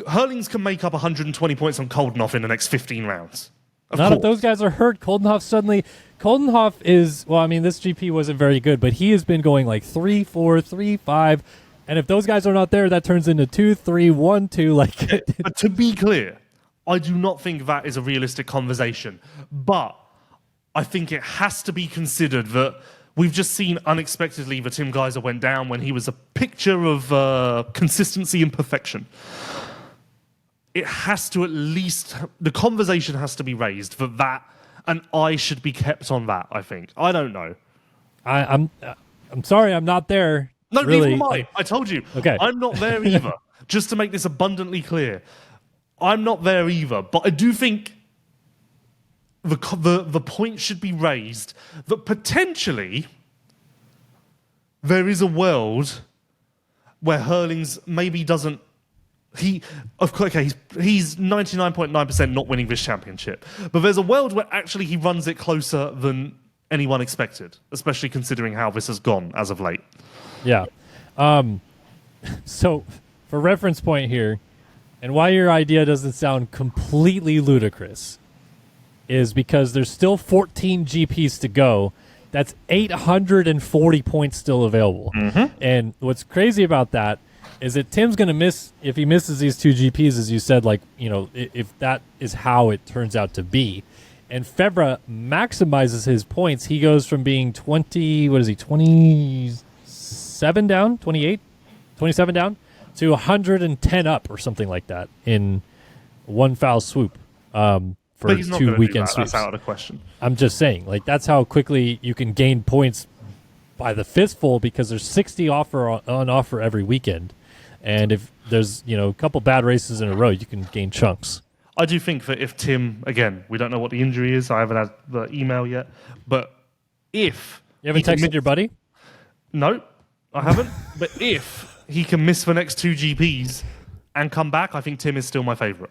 Hurlings can make up 120 points on Koldenhoff in the next 15 rounds. Not if those guys are hurt. Koldenhoff is, well, I mean, this GP wasn't very good, but he has been going like 3-4, 3-5. And if those guys are not there, that turns into 2-3-1-2. Like, but to be clear, I do not think that is a realistic conversation. But I think it has to be considered that we've just seen unexpectedly that Tim Geiser went down when he was a picture of consistency and perfection. It has to at least, the conversation has to be raised for that, and I should be kept on that, I think. I don't know. I'm sorry, I'm not there. No, really. neither am I. I told you. Okay. I'm not there either. Just to make this abundantly clear. I'm not there either. But I do think the point should be raised that potentially there is a world where Hurlings maybe doesn't... he's 99.9% not winning this championship. But there's a world where actually he runs it closer than anyone expected, especially considering how this has gone as of late. Yeah. So, for reference point here, and why your idea doesn't sound completely ludicrous, is because there's still 14 GPs to go. That's 840 points still available. Mm-hmm. And what's crazy about that is that Tim's going to miss, if he misses these 2 GPs, as you said, like, you know, if that is how it turns out to be. And Febvre maximizes his points. He goes from being 27 down, 27 down, to 110 up or something like that in one foul swoop for 2 weekend sweeps. That's out of the question. I'm just saying, like, that's how quickly you can gain points by the fistful, because there's 60 on offer every weekend. And if there's, you know, a couple bad races in a row, you can gain chunks. I do think that if Tim, again, we don't know what the injury is. I haven't had the email yet. But if... You haven't texted your buddy? No, I haven't. But if he can miss the next 2 GPs and come back, I think Tim is still my favourite.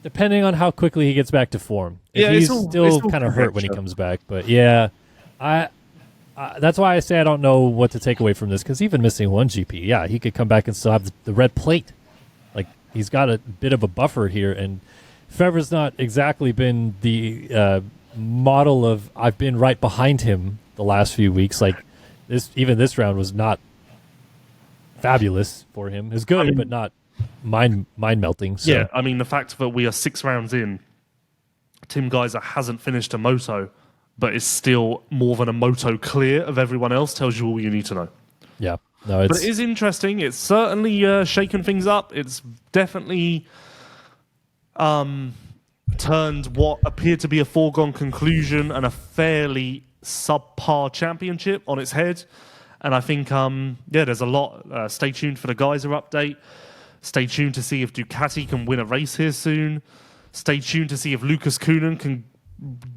Depending on how quickly he gets back to form. If he's still kind of hurt when he comes back. But yeah, that's why I say I don't know what to take away from this, because even missing 1 GP, yeah, he could come back and still have the red plate. Like, he's got a bit of a buffer here, and Febvre's not exactly been the model of I've been right behind him the last few weeks. Like, this round was not fabulous for him. It was good, but not mind melting. So. Yeah, I mean, the fact that we are 6 rounds in, Tim Geiser hasn't finished a moto, but is still more than a moto clear of everyone else, tells you all you need to know. Yeah. No, it's... But it is interesting. It's certainly shaken things up. It's definitely turned what appeared to be a foregone conclusion and a fairly subpar championship on its head. And I think, there's a lot. Stay tuned for the Geyser update. Stay tuned to see if Ducati can win a race here soon. Stay tuned to see if Lucas Kühnen can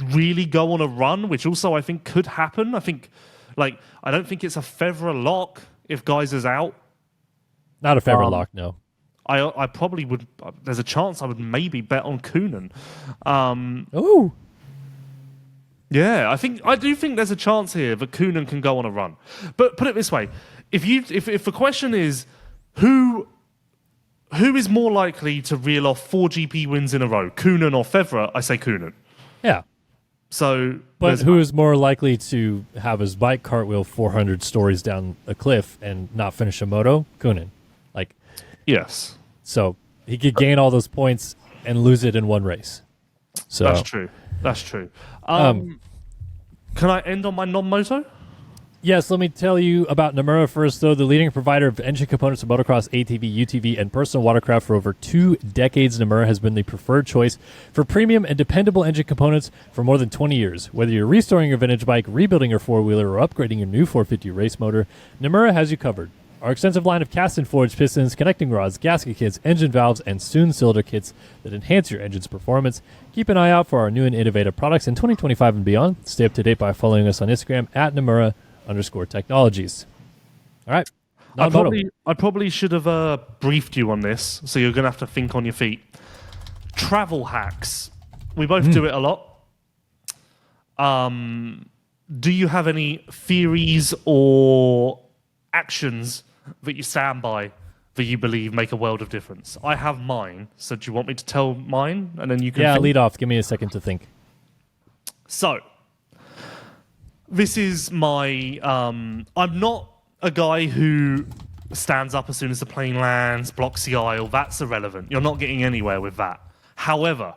really go on a run, which also I think could happen. I don't think it's a Febvre lock if Geyser's out. Not a Febvre lock, no. I probably would. There's a chance I would maybe bet on Kühnen. Ooh. Yeah, I do think there's a chance here that Kühnen can go on a run. But put it this way: if the question is who is more likely to reel off 4 GP wins in a row, Kühnen or Febvre, I say Kühnen. Yeah. So, but who is more likely to have his bike cartwheel 400 stories down a cliff and not finish a moto? Kühnen. Yes. So he could gain all those points and lose it in one race. So That's true. Can I end on my non-moto? Yes, let me tell you about Namura first, though. The leading provider of engine components for motocross, ATV, UTV, and personal watercraft for over 2 decades, Namura has been the preferred choice for premium and dependable engine components for more than 20 years. Whether you're restoring your vintage bike, rebuilding your four-wheeler, or upgrading your new 450 race motor, Namura has you covered. Our extensive line of cast and forged pistons, connecting rods, gasket kits, engine valves, and soon cylinder kits that enhance your engine's performance. Keep an eye out for our new and innovative products in 2025 and beyond. Stay up to date by following us on Instagram at Namura_technologies. All right. I probably should have briefed you on this, so you're going to have to think on your feet. Travel hacks. We both do it a lot. Do you have any theories or actions that you stand by that you believe make a world of difference? I have mine, so do you want me to tell mine, and then you can? Yeah, think? lead off. Give me a second to think. So, this is my. I'm not a guy who stands up as soon as the plane lands, blocks the aisle. That's irrelevant. You're not getting anywhere with that. However,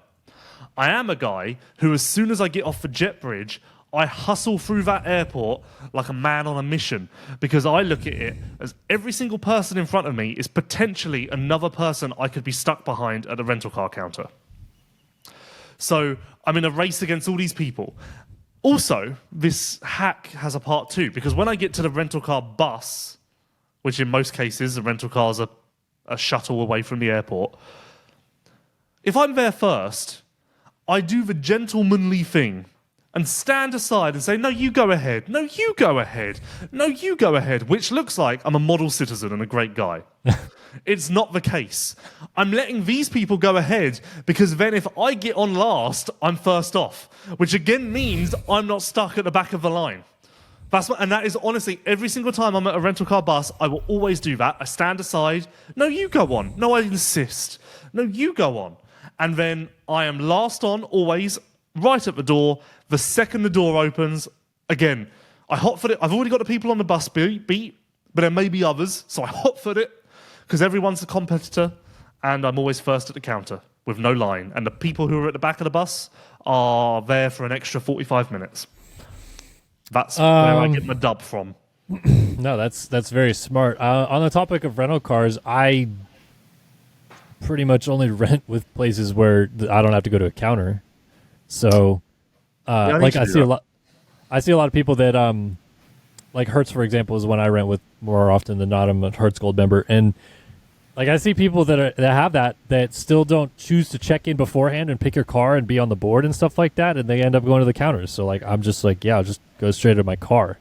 I am a guy who, as soon as I get off the jet bridge, I hustle through that airport like a man on a mission, because I look at it as every single person in front of me is potentially another person I could be stuck behind at a rental car counter. So I'm in a race against all these people. Also, this hack has a part 2, because when I get to the rental car bus, which in most cases the rental cars are a shuttle away from the airport, if I'm there first, I do the gentlemanly thing and stand aside and say, no, you go ahead. No, you go ahead. No, you go ahead, which looks like I'm a model citizen and a great guy. It's not the case. I'm letting these people go ahead because then if I get on last, I'm first off, which again means I'm not stuck at the back of the line. And that is honestly, every single time I'm at a rental car bus, I will always do that. I stand aside. No, you go on. No, I insist. No, you go on. And then I am last on, always, right at the door. The second the door opens, again, I hotfoot it. I've already got the people on the bus beat, but there may be others, so I hotfoot it because everyone's a competitor, and I'm always first at the counter with no line. And the people who are at the back of the bus are there for an extra 45 minutes. That's where I get my dub from. No, that's very smart. On the topic of rental cars, I pretty much only rent with places where I don't have to go to a counter. So, I see a lot of people that, like Hertz, for example, is one I rent with more often than not. I'm a Hertz Gold member, and like I see people that have that still don't choose to check in beforehand and pick your car and be on the board and stuff like that, and they end up going to the counters. So like I'm just like, yeah, I'll just go straight to my car,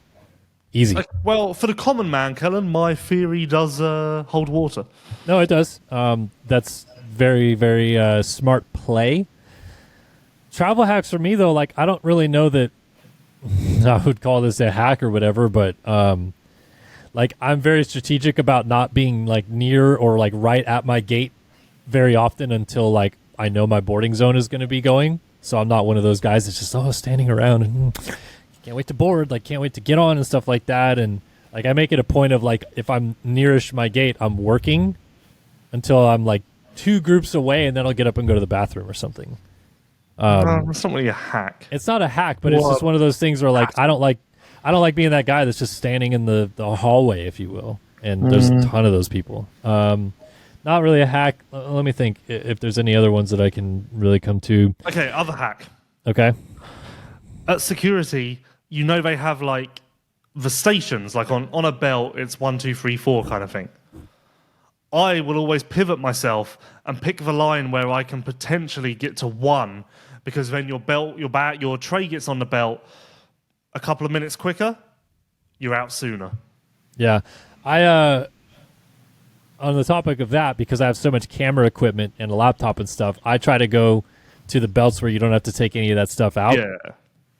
easy. Well, for the common man, Kellen, my theory does hold water. No, it does. That's very, very smart play. Travel hacks for me, though, like I don't really know that I would call this a hack or whatever, but like I'm very strategic about not being like near or like right at my gate very often until like I know my boarding zone is going to be going. So I'm not one of those guys that's just standing around and can't wait to board, like can't wait to get on and stuff like that. And like I make it a point of like if I'm nearish my gate, I'm working until I'm like 2 groups away, and then I'll get up and go to the bathroom or something. It's not really a hack. It's not a hack, but it's just one of those things where like I don't like being that guy that's just standing in the hallway, if you will. And there's a ton of those people. Not really a hack. Let me think if there's any other ones that I can really come to. Okay, other hack. Okay. At security, you know they have like the stations, like on a belt, it's 1, 2, 3, 4 kind of thing. I will always pivot myself and pick the line where I can potentially get to 1, because then your tray gets on the belt a couple of minutes quicker, you're out sooner. Yeah. I on the topic of that, because I have so much camera equipment and a laptop and stuff, I try to go to the belts where you don't have to take any of that stuff out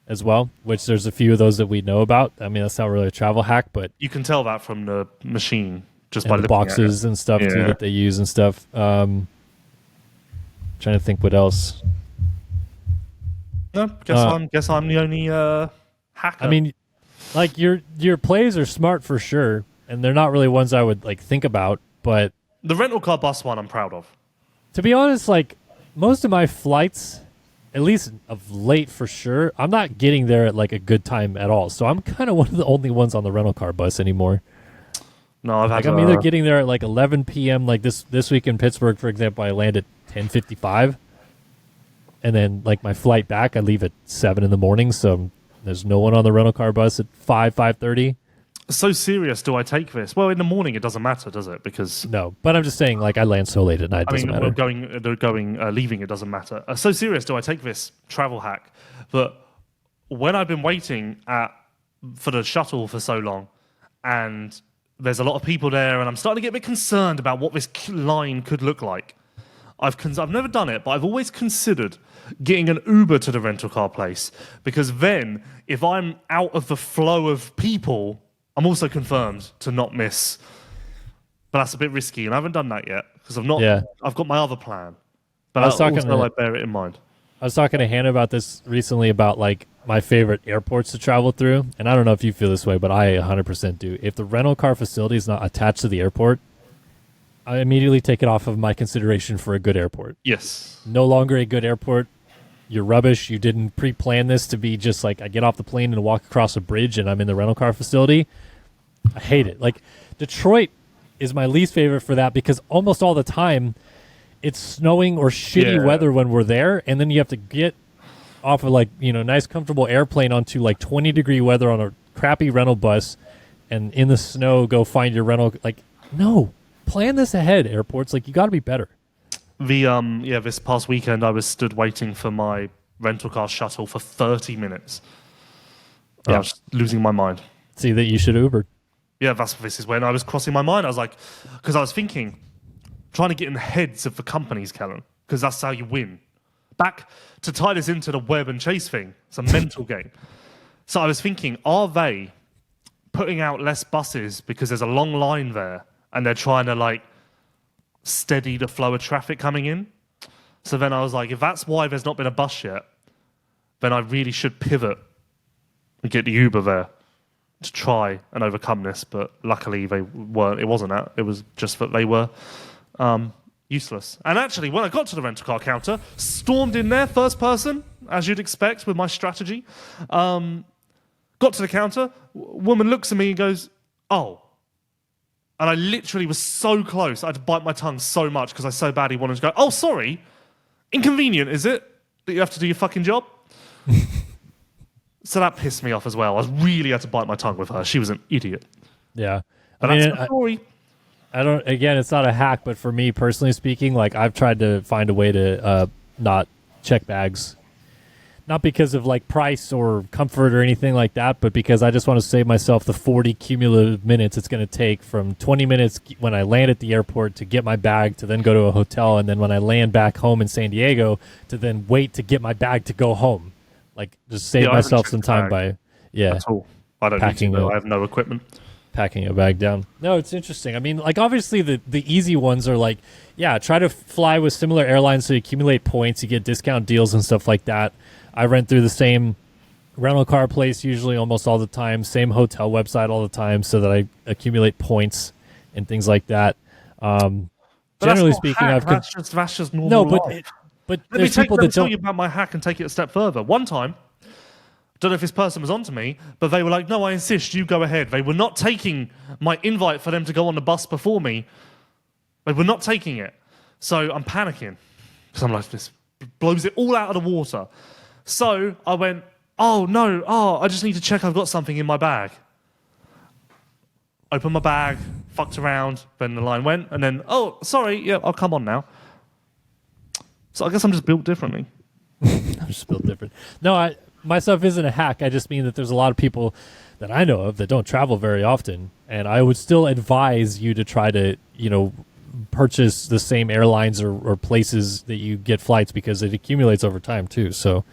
as well, which there's a few of those that we know about. I mean, that's not really a travel hack, but you can tell that from the machine just by the looking boxes at it. and stuff too that they use and stuff. Trying to think what else. No, guess I'm the only hacker. I mean, like your plays are smart for sure, and they're not really ones I would like think about. But the rental car bus one, I'm proud of. To be honest, like most of my flights, at least of late for sure, I'm not getting there at like a good time at all. So I'm kind of one of the only ones on the rental car bus anymore. No, I'm either getting there at like 11 p.m. Like this week in Pittsburgh, for example, I land at 10:55, and then like my flight back, I leave at 7 in the morning. So there's no one on the rental car bus at 5:30. So serious do I take this? Well, in the morning it doesn't matter, does it? Because no, but I'm just saying, like I land so late at night. Doesn't matter. Leaving it doesn't matter. So serious do I take this travel hack that when I've been waiting for the shuttle for so long, and there's a lot of people there, and I'm starting to get a bit concerned about what this line could look like. I've never done it, but I've always considered getting an Uber to the rental car place, because then if I'm out of the flow of people, I'm also confirmed to not miss. But that's a bit risky, and I haven't done that yet because I've not. Yeah. I've got my other plan, but I bear it in mind. I was talking to Hannah about this recently, about like my favorite airports to travel through, and I don't know if you feel this way, but I 100% do. If the rental car facility is not attached to the airport, I immediately take it off of my consideration for a good airport. Yes. No longer a good airport. You're rubbish. You didn't pre-plan this to be just like I get off the plane and walk across a bridge and I'm in the rental car facility. I hate it. Like Detroit is my least favorite for that, because almost all the time it's snowing or shitty weather when we're there, and then you have to get off of like, nice comfortable airplane onto like 20-degree weather on a crappy rental bus, and in the snow go find your rental. Like, no, plan this ahead, airports. Like, you got to be better. This past weekend I was stood waiting for my rental car shuttle for 30 minutes. I was losing my mind. See that you should Uber. Yeah, this is when I was crossing my mind. I was like, because I was thinking, trying to get in the heads of the companies, Kellen, because that's how you win. Back to tie this into the Webb and Chase thing, it's a mental game. So I was thinking, are they putting out less buses because there's a long line there and they're trying to like steady the flow of traffic coming in? So then I was like, if that's why there's not been a bus yet, then I really should pivot and get the Uber there to try and overcome this. But luckily they weren't. It wasn't that. It was just that they were useless. And actually, when I got to the rental car counter, stormed in there, first person, as you'd expect with my strategy. Got to the counter, woman looks at me and goes, "Oh." And I literally was so close, I had to bite my tongue so much because I so badly wanted to go, "Oh, sorry. Inconvenient, is it? That you have to do your fucking job?" So that pissed me off as well. I really had to bite my tongue with her. She was an idiot. Yeah. But that's the story. Again, it's not a hack, but for me personally speaking, like I've tried to find a way to not check bags. Not because of like price or comfort or anything like that, but because I just want to save myself the 40 cumulative minutes it's going to take from 20 minutes when I land at the airport to get my bag to then go to a hotel, and then when I land back home in San Diego to then wait to get my bag to go home. Like just save myself some time by That's all. I don't need to. I have no equipment. Packing a bag down. No, it's interesting. I mean, like obviously the easy ones are like, try to fly with similar airlines so you accumulate points, you get discount deals and stuff like that. I rent through the same rental car place usually almost all the time, same hotel website all the time, so that I accumulate points and things like that. Generally speaking, that's just normal life. But Let me tell you about my hack and take it a step further. One time, don't know if this person was onto me, but they were like, "No, I insist, you go ahead." They were not taking my invite for them to go on the bus before me. They were not taking it. So I'm panicking because I'm like, this blows it all out of the water. So I went, "Oh, no, I just need to check I've got something in my bag." opened my bag, fucked around, then the line went, and then, oh, sorry, yeah, I'll come on now. So I guess I'm just built differently. I'm just built different. No, my stuff isn't a hack. I just mean that there's a lot of people that I know of that don't travel very often, and I would still advise you to try to, purchase the same airlines or places that you get flights because it accumulates over time too. So,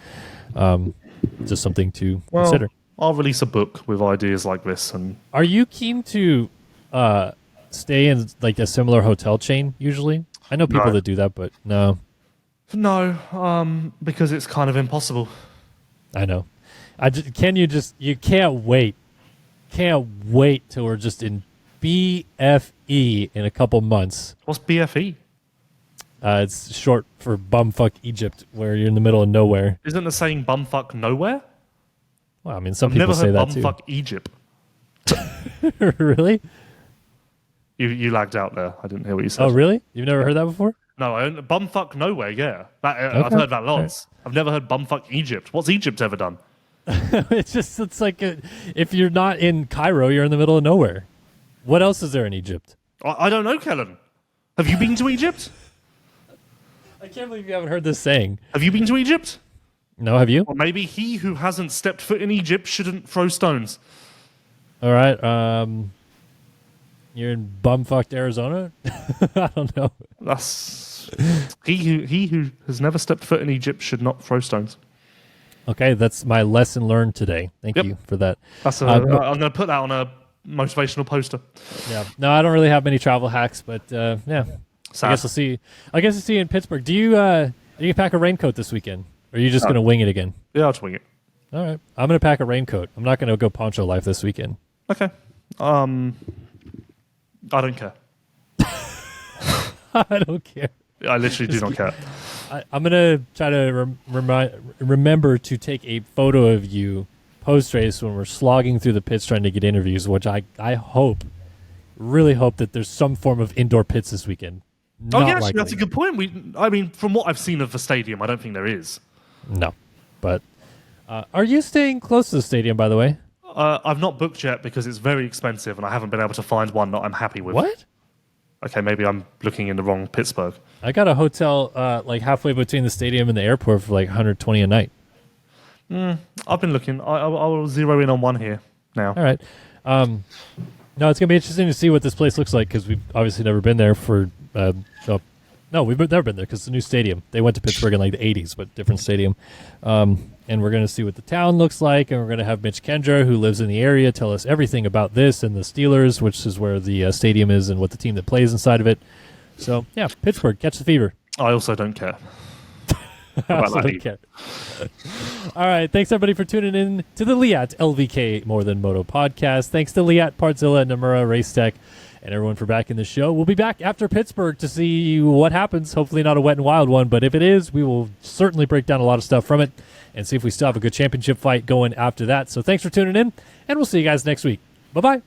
just something to consider. I'll release a book with ideas like this. And are you keen to stay in like a similar hotel chain? Usually, I know people that do that, but no. No, because it's kind of impossible. I know. You can't wait. Can't wait till we're just in BFE in a couple months. What's BFE? It's short for bumfuck Egypt, where you're in the middle of nowhere. Isn't the saying bumfuck nowhere? Well, I mean, some people say that too. Never heard bumfuck Egypt. Really? You lagged out there. I didn't hear what you said. Oh, really? You've never heard that before? No, bumfuck nowhere, yeah. I've heard that lots. Right. I've never heard bumfuck Egypt. What's Egypt ever done? it's like if you're not in Cairo, you're in the middle of nowhere. What else is there in Egypt? I don't know, Kellen. Have you been to Egypt? I can't believe you haven't heard this saying. Have you been to Egypt? No, have you? Or maybe he who hasn't stepped foot in Egypt shouldn't throw stones. All right. You're in bumfucked Arizona? I don't know. That's he who has never stepped foot in Egypt should not throw stones. Okay, that's my lesson learned today. Thank you for that. I'm going to put that on a motivational poster. Yeah. No, I don't really have many travel hacks, but yeah. Sad. I guess we'll see. I guess we'll see you in Pittsburgh. Do you pack a raincoat this weekend? Or are you just going to wing it again? Yeah, I'll wing it. All right. I'm going to pack a raincoat. I'm not going to go poncho life this weekend. Okay. I don't care. I don't care. I literally do not care. I'm going to try to remember to take a photo of you post-race when we're slogging through the pits trying to get interviews, which I really hope that there's some form of indoor pits this weekend. Actually, that's a good point. I mean, from what I've seen of the stadium, I don't think there is. No. But are you staying close to the stadium, by the way? I've not booked yet because it's very expensive and I haven't been able to find one that I'm happy with. What? Okay, maybe I'm looking in the wrong Pittsburgh. I got a hotel like halfway between the stadium and the airport for like $120 a night. I've been looking. I will zero in on one here now. All right. No, it's going to be interesting to see what this place looks like because we've obviously never been there for... No, we've never been there because it's a new stadium. They went to Pittsburgh in like the 80s, but different stadium. And we're going to see what the town looks like, and we're going to have Mitch Kendra, who lives in the area, tell us everything about this and the Steelers, which is where the stadium is and what the team that plays inside of it. So, yeah, Pittsburgh, catch the fever. I also don't care. I also don't care. All right, thanks everybody for tuning in to the Leatt LVK More Than Moto podcast. Thanks to Leatt, Partzilla, Namura, Race Tech, and everyone for backing the show. We'll be back after Pittsburgh to see what happens. Hopefully not a wet and wild one, but if it is, we will certainly break down a lot of stuff from it and see if we still have a good championship fight going after that. So thanks for tuning in, and we'll see you guys next week. Bye-bye.